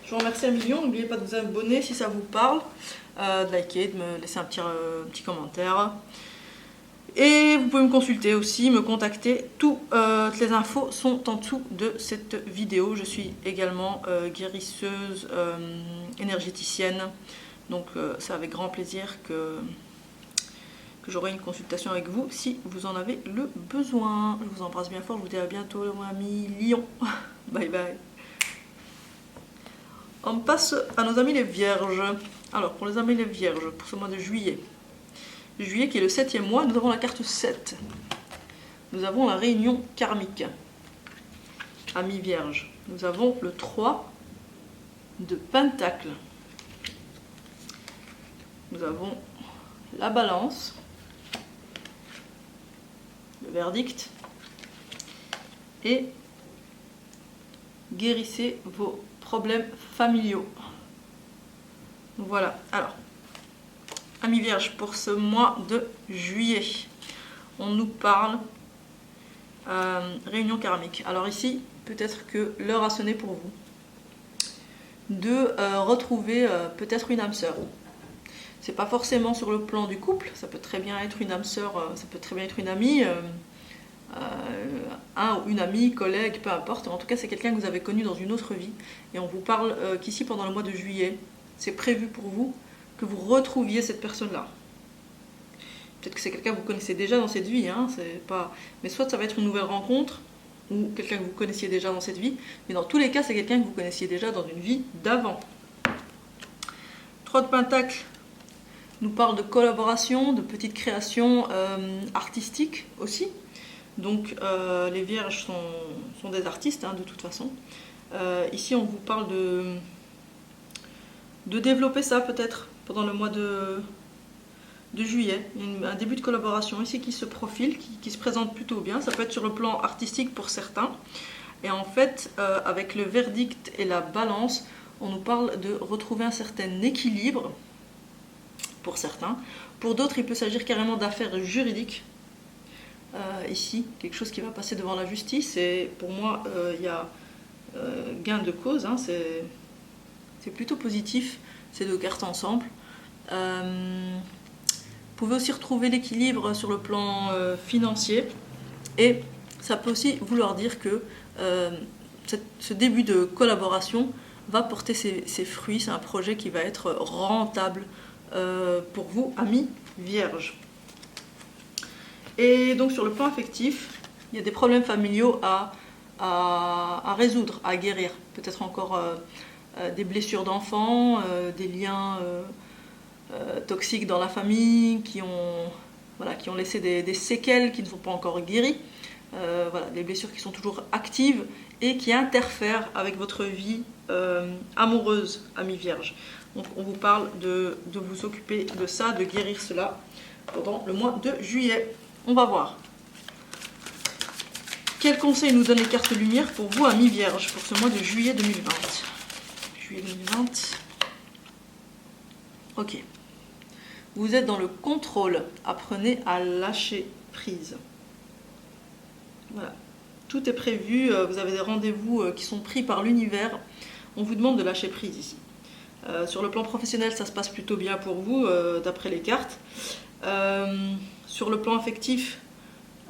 Je vous remercie un million. N'oubliez pas de vous abonner si ça vous parle, de liker, de me laisser un petit commentaire. Et vous pouvez me consulter aussi, me contacter. Toutes les infos sont en dessous de cette vidéo. Je suis également guérisseuse, énergéticienne. Donc c'est avec grand plaisir que j'aurai une consultation avec vous si vous en avez le besoin. Je vous embrasse bien fort. Je vous dis à bientôt, mon ami Lion. Bye bye. On passe à nos amis les vierges. Alors pour les amis les vierges, pour ce mois de juillet. Juillet qui est le 7e mois, nous avons la carte 7. Nous avons la réunion karmique. Amis vierges. Nous avons le 3 de Pentacle. Nous avons la balance. Le verdict. Et guérissez vos problèmes familiaux. Voilà. Alors, amis vierges, pour ce mois de juillet, on nous parle réunion karmique. Alors ici, peut-être que l'heure a sonné pour vous de retrouver peut-être une âme sœur. C'est pas forcément sur le plan du couple, ça peut très bien être une âme sœur, ça peut très bien être une amie, un ou une amie, collègue, peu importe. En tout cas, c'est quelqu'un que vous avez connu dans une autre vie. Et on vous parle qu'ici, pendant le mois de juillet, c'est prévu pour vous que vous retrouviez cette personne-là. Peut-être que c'est quelqu'un que vous connaissez déjà dans cette vie, hein, c'est pas... mais soit ça va être une nouvelle rencontre, ou quelqu'un que vous connaissiez déjà dans cette vie, mais dans tous les cas, c'est quelqu'un que vous connaissiez déjà dans une vie d'avant. 3 de Pentacle nous parle de collaboration, de petites créations artistiques aussi. Donc les vierges sont des artistes, hein, de toute façon. Ici, on vous parle de développer ça peut-être pendant le mois de juillet. Il y a un début de collaboration ici qui se profile, qui se présente plutôt bien. Ça peut être sur le plan artistique pour certains. Et en fait, avec le verdict et la balance, on nous parle de retrouver un certain équilibre pour certains. Pour d'autres, il peut s'agir carrément d'affaires juridiques. Ici, quelque chose qui va passer devant la justice. Et pour moi, il y a gain de cause. Hein, c'est plutôt positif, ces deux cartes ensemble. Vous pouvez aussi retrouver l'équilibre sur le plan financier. Et ça peut aussi vouloir dire que ce début de collaboration va porter ses fruits. C'est un projet qui va être rentable pour vous, amis vierges. Et donc sur le plan affectif, il y a des problèmes familiaux à résoudre, à guérir. Peut-être encore des blessures d'enfants, des liens toxiques dans la famille qui ont laissé des séquelles qui ne sont pas encore guéries. Des blessures qui sont toujours actives et qui interfèrent avec votre vie amoureuse, amis vierges. Donc on vous parle de vous occuper de ça, de guérir cela pendant le mois de juillet. On va voir. Quels conseils nous donnent les cartes lumière pour vous, amis vierges, pour ce mois de juillet 2020 ? Juillet 2020. Ok. Vous êtes dans le contrôle. Apprenez à lâcher prise. Voilà. Tout est prévu. Vous avez des rendez-vous qui sont pris par l'univers. On vous demande de lâcher prise ici. Sur le plan professionnel, ça se passe plutôt bien pour vous, d'après les cartes. Sur le plan affectif,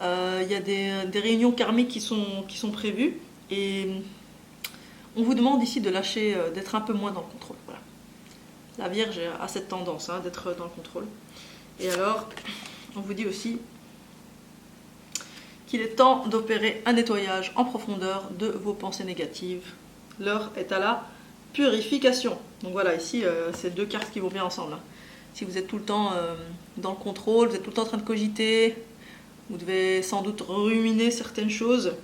il y a des réunions karmiques qui sont prévues. Et on vous demande ici de lâcher, d'être un peu moins dans le contrôle. Voilà. La Vierge a cette tendance d'être dans le contrôle. Et alors, on vous dit aussi qu'il est temps d'opérer un nettoyage en profondeur de vos pensées négatives. L'heure est à la purification. Donc voilà, ici, c'est deux cartes qui vont bien ensemble. Si vous êtes tout le temps dans le contrôle, vous êtes tout le temps en train de cogiter, vous devez sans doute ruminer certaines choses.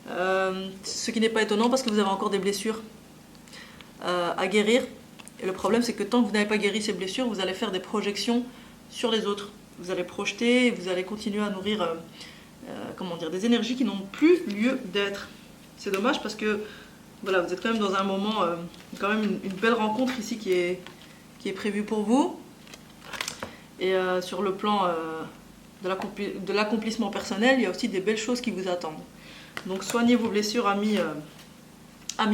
Ce qui n'est pas étonnant parce que vous avez encore des blessures à guérir. Et le problème, c'est que tant que vous n'avez pas guéri ces blessures, vous allez faire des projections sur les autres. Vous allez projeter, vous allez continuer à nourrir des énergies qui n'ont plus lieu d'être. C'est dommage parce que voilà, vous êtes quand même dans un moment, quand même une belle rencontre ici qui est prévue pour vous. Et sur le plan de l'accomplissement personnel, il y a aussi des belles choses qui vous attendent. Donc soignez vos blessures, amis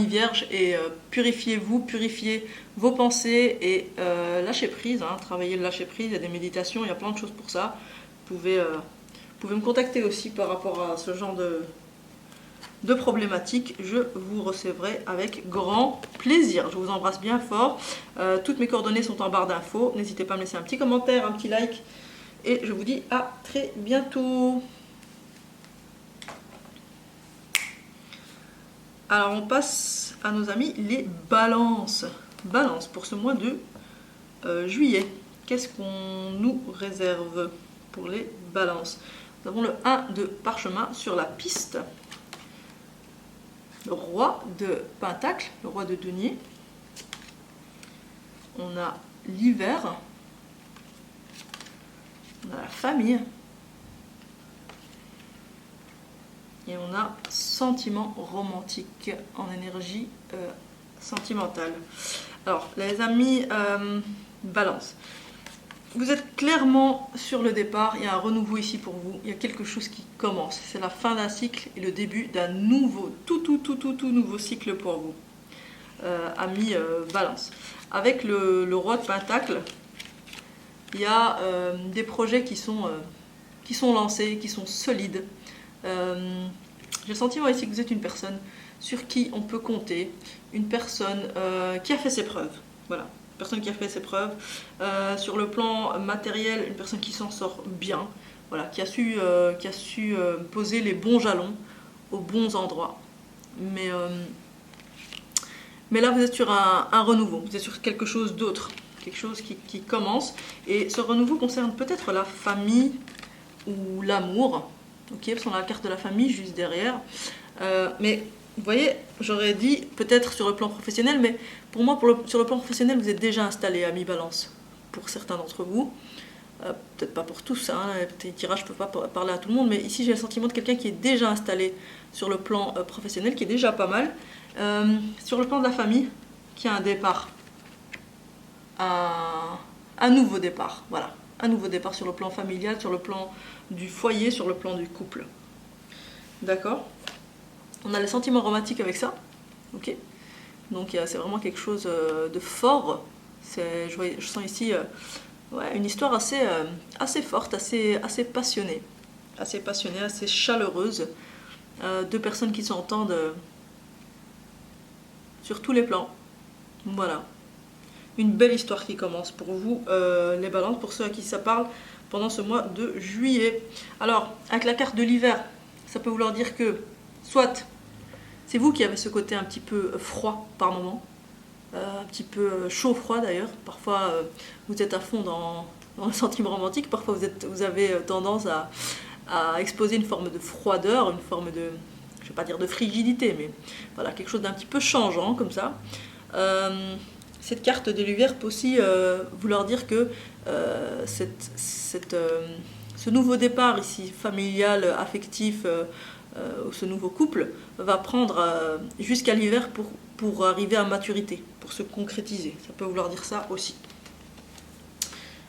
vierges, et purifiez-vous, purifiez vos pensées et lâchez prise. Travaillez le lâcher prise, il y a des méditations, il y a plein de choses pour ça. Vous pouvez me contacter aussi par rapport à ce genre de problématiques. Je vous recevrai avec grand plaisir. Je vous embrasse bien fort. Toutes mes coordonnées sont en barre d'infos. N'hésitez pas à me laisser un petit commentaire, un petit like. Et je vous dis à très bientôt. Alors on passe à nos amis les balances. Balance pour ce mois de juillet. Qu'est-ce qu'on nous réserve pour les balances? Nous avons le 1 de parchemin sur la piste. Le roi de pentacle, le roi de denier. On a l'hiver. On a la famille. Et on a sentiment romantique en énergie sentimentale. Alors, les amis, balance. Vous êtes clairement sur le départ, il y a un renouveau ici pour vous, il y a quelque chose qui commence. C'est la fin d'un cycle et le début d'un nouveau, tout nouveau cycle pour vous. Amis balance. Avec le roi de pentacle, il y a des projets qui sont lancés, qui sont solides. J'ai le sentiment ici que vous êtes une personne sur qui on peut compter, une personne qui a fait ses preuves. Voilà. Personne qui a fait ses preuves. Sur le plan matériel, une personne qui s'en sort bien, voilà, qui a su poser les bons jalons aux bons endroits. Mais là, vous êtes sur un renouveau, vous êtes sur quelque chose d'autre, quelque chose qui commence. Et ce renouveau concerne peut-être la famille ou l'amour, ok, parce qu'on a la carte de la famille juste derrière. Mais vous voyez, j'aurais dit peut-être sur le plan professionnel, mais pour moi, sur le plan professionnel, vous êtes déjà installé à mi-balance, pour certains d'entre vous. Peut-être pas pour tous, hein, les tirages, je ne peux pas parler à tout le monde, mais ici j'ai le sentiment de quelqu'un qui est déjà installé sur le plan professionnel, qui est déjà pas mal. Sur le plan de la famille, qui a un départ, un nouveau départ, voilà. Un nouveau départ sur le plan familial, sur le plan du foyer, sur le plan du couple. D'accord? On a les sentiments romantiques avec ça, ok? Donc c'est vraiment quelque chose de fort. Je sens ici ouais, une histoire assez forte, assez passionnée. Assez passionnée, assez chaleureuse. Deux personnes qui s'entendent sur tous les plans. Voilà. Une belle histoire qui commence pour vous, les balances, pour ceux à qui ça parle, pendant ce mois de juillet. Alors, avec la carte de l'hiver, ça peut vouloir dire que, soit, c'est vous qui avez ce côté un petit peu froid par moment, un petit peu chaud-froid d'ailleurs. Parfois, vous êtes à fond dans le sentiment romantique, parfois vous avez tendance à exposer une forme de froideur, une forme de, je ne vais pas dire de frigidité, mais voilà, quelque chose d'un petit peu changeant comme ça. Cette carte de l'hiver peut aussi vouloir dire que ce nouveau départ ici, familial, affectif, ce nouveau couple, va prendre jusqu'à l'hiver pour arriver à maturité, pour se concrétiser. Ça peut vouloir dire ça aussi.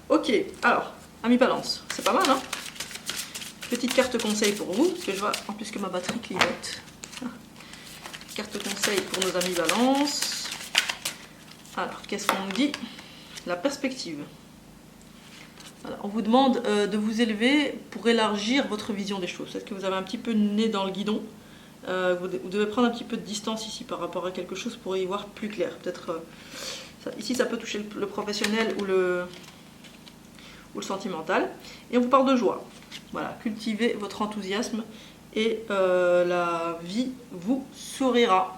Ok, alors, amis balance, c'est pas mal, hein? Petite carte conseil pour vous, parce que je vois en plus que ma batterie clignote. Carte conseil pour nos amis balance. Alors, qu'est-ce qu'on nous dit? La perspective. Voilà, on vous demande de vous élever pour élargir votre vision des choses. Peut-être que vous avez un petit peu le nez dans le guidon. Vous devez prendre un petit peu de distance ici par rapport à quelque chose pour y voir plus clair. Peut-être ici, ça peut toucher le professionnel ou le sentimental. Et on vous parle de joie. Voilà, cultivez votre enthousiasme et la vie vous sourira.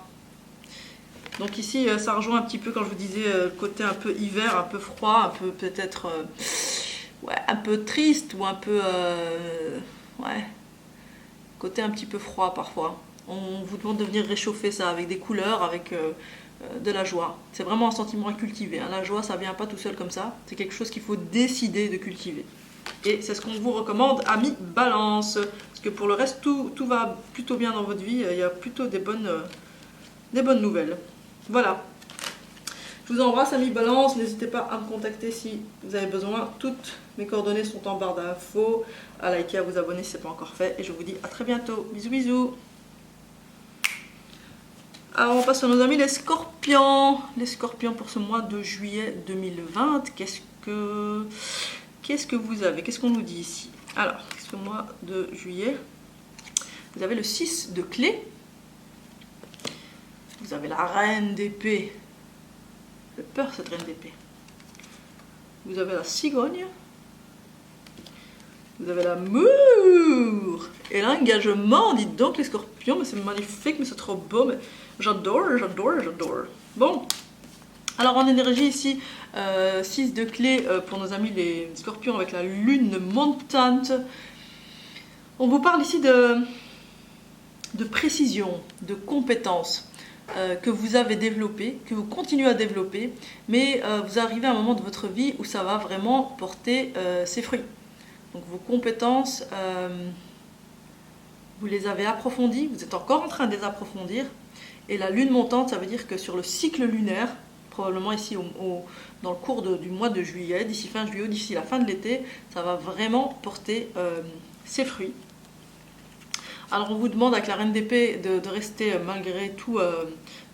Donc ici, ça rejoint un petit peu quand je vous disais le côté un peu hiver, un peu froid, un peu peut-être ouais, un peu triste ou un peu ouais, côté un petit peu froid parfois. On vous demande de venir réchauffer ça avec des couleurs, avec de la joie. C'est vraiment un sentiment à cultiver, hein. La joie, ça vient pas tout seul comme ça. C'est quelque chose qu'il faut décider de cultiver. Et c'est ce qu'on vous recommande, amis balance. Parce que pour le reste, tout va plutôt bien dans votre vie. Il y a plutôt des bonnes nouvelles. Voilà. Je vous embrasse, amis balance. N'hésitez pas à me contacter si vous avez besoin. Toutes mes coordonnées sont en barre d'infos. À liker, à vous abonner si ce n'est pas encore fait. Et je vous dis à très bientôt. Bisous, bisous. Alors on passe à nos amis les scorpions. Les scorpions pour ce mois de juillet 2020. Qu'est-ce que vous avez? Qu'est-ce qu'on nous dit ici? Alors, ce mois de juillet, vous avez le 6 de clés. Vous avez la reine d'épée. J'ai peur cette reine d'épée. Vous avez la cigogne. Vous avez l'amour. Et l'engagement, dites donc les scorpions, mais c'est magnifique, mais c'est trop beau. Mais j'adore, j'adore, j'adore. Bon. Alors en énergie ici, 6 de clés pour nos amis les scorpions avec la lune montante. On vous parle ici de précision, de compétences. Que vous avez développé, que vous continuez à développer, mais vous arrivez à un moment de votre vie où ça va vraiment porter ses fruits. Donc vos compétences, vous les avez approfondies, vous êtes encore en train de les approfondir, et la lune montante, ça veut dire que sur le cycle lunaire, probablement ici dans le cours du mois de juillet, d'ici fin juillet, d'ici la fin de l'été, ça va vraiment porter ses fruits. Alors on vous demande avec la reine d'épée de rester malgré tout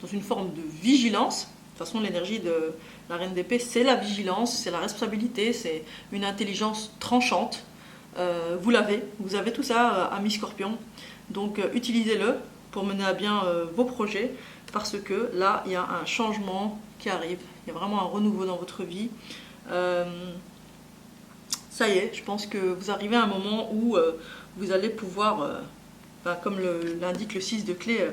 dans une forme de vigilance. De toute façon l'énergie de la reine d'épée c'est la vigilance, c'est la responsabilité, c'est une intelligence tranchante. Vous avez tout ça amis scorpions. Donc utilisez-le pour mener à bien vos projets parce que là il y a un changement qui arrive. Il y a vraiment un renouveau dans votre vie. Ça y est, je pense que vous arrivez à un moment où vous allez pouvoir... comme l'indique le 6 de clé,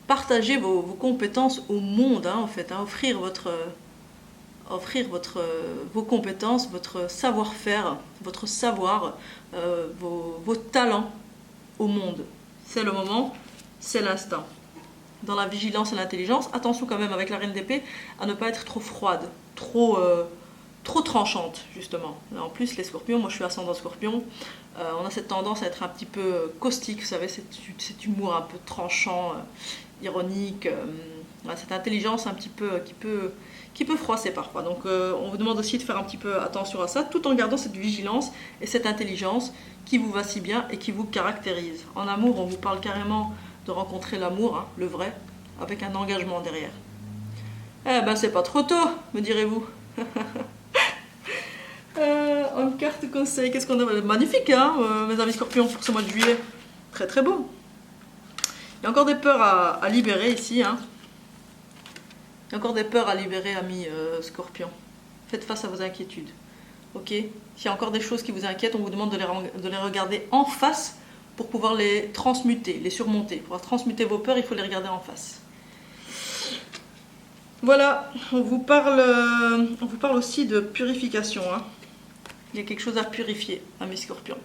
partagez vos compétences au monde, hein, en fait, hein, offrir vos compétences, votre savoir-faire, votre savoir, vos talents au monde. c'est le moment, c'est l'instant. Dans la vigilance et l'intelligence, attention quand même avec la reine d'épée à ne pas être trop froide, trop tranchante justement. En plus les scorpions, moi je suis ascendant scorpion, on a cette tendance à être un petit peu caustique, vous savez, cet humour un peu tranchant, ironique, cette intelligence un petit peu qui peut froisser parfois. Donc on vous demande aussi de faire un petit peu attention à ça, tout en gardant cette vigilance et cette intelligence qui vous va si bien et qui vous caractérise. En amour, on vous parle carrément de rencontrer l'amour, hein, le vrai, avec un engagement derrière. Eh ben c'est pas trop tôt, me direz-vous. En carte conseil, qu'est-ce qu'on a? Magnifique, hein, mes amis scorpions, pour ce mois de juillet. Très très beau. Il y a encore des peurs à libérer ici. Hein. Il y a encore des peurs à libérer, amis scorpions. Faites face à vos inquiétudes. Ok. S'il y a encore des choses qui vous inquiètent, on vous demande de les regarder en face pour pouvoir les transmuter, les surmonter. Pour pouvoir transmuter vos peurs, il faut les regarder en face. Voilà, on vous parle aussi de purification. Hein. Il y a quelque chose à purifier, amis scorpions.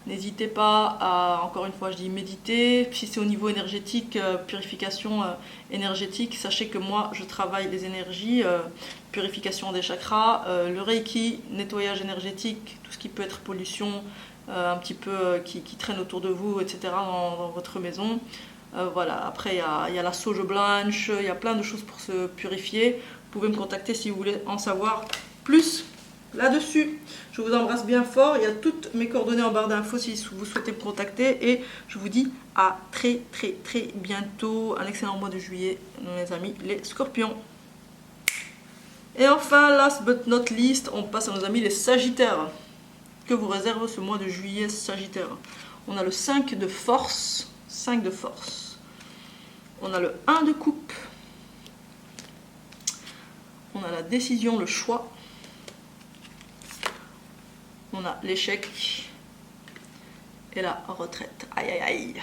N'hésitez pas à, encore une fois, je dis méditer. Si c'est au niveau énergétique, purification énergétique, sachez que moi, je travaille les énergies, purification des chakras, le reiki, nettoyage énergétique, tout ce qui peut être pollution, un petit peu qui traîne autour de vous, etc. dans votre maison. Voilà. Après, il y a la sauge blanche, il y a plein de choses pour se purifier. Vous pouvez me contacter si vous voulez en savoir plus là-dessus. Je vous embrasse bien fort. Il y a toutes mes coordonnées en barre d'infos si vous souhaitez me contacter. Et je vous dis à très très très bientôt. Un excellent mois de juillet, mes amis les scorpions. Et enfin, last but not least, on passe à nos amis les sagittaires. Que vous réserve ce mois de juillet, sagittaire? On a le 5 de force. 5 de force. On a le 1 de coupe. On a la décision, le choix. On a l'échec et la retraite. Aïe aïe aïe.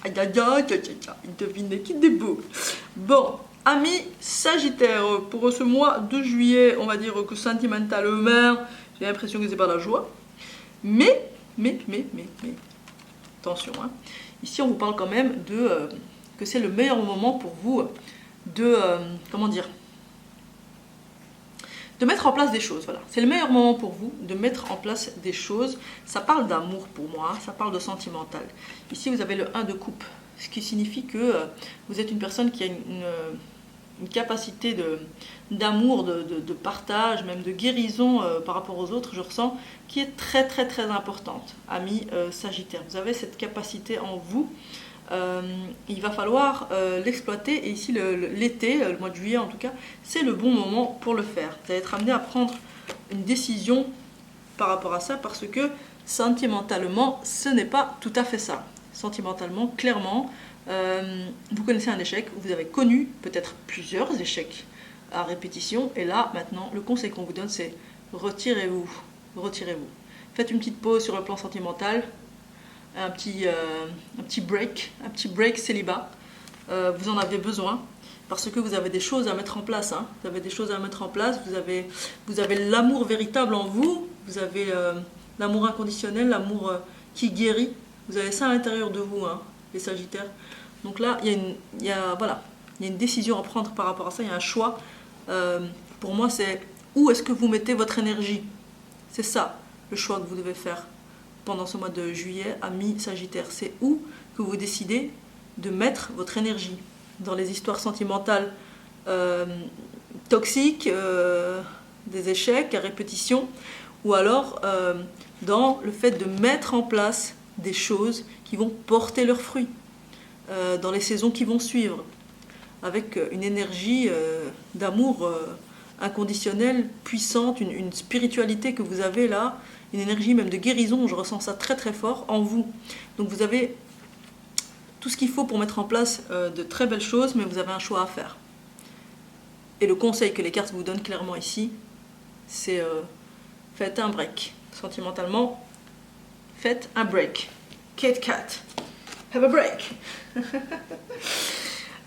Aïe aïe aïe aïe aïe. Devinez qui déboule. Bon, amis sagittaires, pour ce mois de juillet, on va dire que sentimentalement, j'ai l'impression que c'est pas la joie. Mais, attention, hein. Ici on vous parle quand même que c'est le meilleur moment pour vous de, comment dire, de mettre en place des choses. Voilà. C'est le meilleur moment pour vous de mettre en place des choses. Ça parle d'amour pour moi, ça parle de sentimental. Ici vous avez le 1 de coupe, ce qui signifie que vous êtes une personne qui a une capacité d'amour, de partage, même de guérison par rapport aux autres, je ressens, qui est très très très importante, amis sagittaires. Vous avez cette capacité en vous, il va falloir l'exploiter, et ici l'été, le mois de juillet en tout cas, c'est le bon moment pour le faire. Vous allez être amené à prendre une décision par rapport à ça, parce que sentimentalement, ce n'est pas tout à fait ça. Sentimentalement, clairement, vous connaissez un échec, vous avez connu peut-être plusieurs échecs à répétition, et là maintenant le conseil qu'on vous donne c'est retirez-vous, retirez-vous. Faites une petite pause sur le plan sentimental, un petit break célibat, vous en avez besoin parce que vous avez des choses à mettre en place, hein. Vous avez des choses à mettre en place, vous avez l'amour véritable en vous, vous avez l'amour inconditionnel, l'amour qui guérit, vous avez ça à l'intérieur de vous, hein, les sagittaires. Donc là, il y a une décision à prendre par rapport à ça, il y a un choix. Pour moi, c'est où est-ce que vous mettez votre énergie. C'est ça, le choix que vous devez faire pendant ce mois de juillet, amis sagittaires. C'est où que vous décidez de mettre votre énergie. Dans les histoires sentimentales toxiques, des échecs à répétition, ou alors dans le fait de mettre en place des choses qui vont porter leurs fruits dans les saisons qui vont suivre, avec une énergie d'amour inconditionnel, puissante, une spiritualité que vous avez là, une énergie même de guérison, je ressens ça très très fort en vous. Donc vous avez tout ce qu'il faut pour mettre en place de très belles choses, mais vous avez un choix à faire. Et le conseil que les cartes vous donnent clairement ici, c'est faites un break. Sentimentalement, faites un break. Kit Kat, have a break.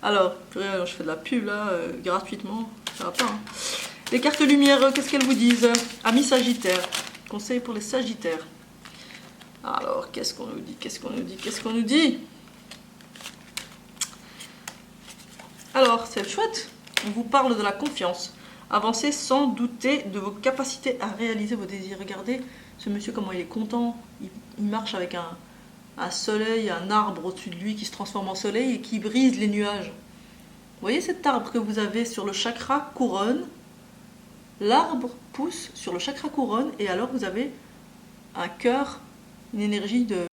Alors, je fais de la pub là, gratuitement, ça va pas. Hein. Les cartes lumière, qu'est-ce qu'elles vous disent? Amis sagittaires, conseil pour les sagittaires. Alors, qu'est-ce qu'on nous dit? Alors, c'est chouette. On vous parle de la confiance. Avancez sans douter de vos capacités à réaliser vos désirs. Regardez ce monsieur comment il est content. Il marche avec un soleil, un arbre au-dessus de lui qui se transforme en soleil et qui brise les nuages. Vous voyez cet arbre que vous avez sur le chakra couronne? L'arbre pousse sur le chakra couronne et alors vous avez un cœur, une énergie de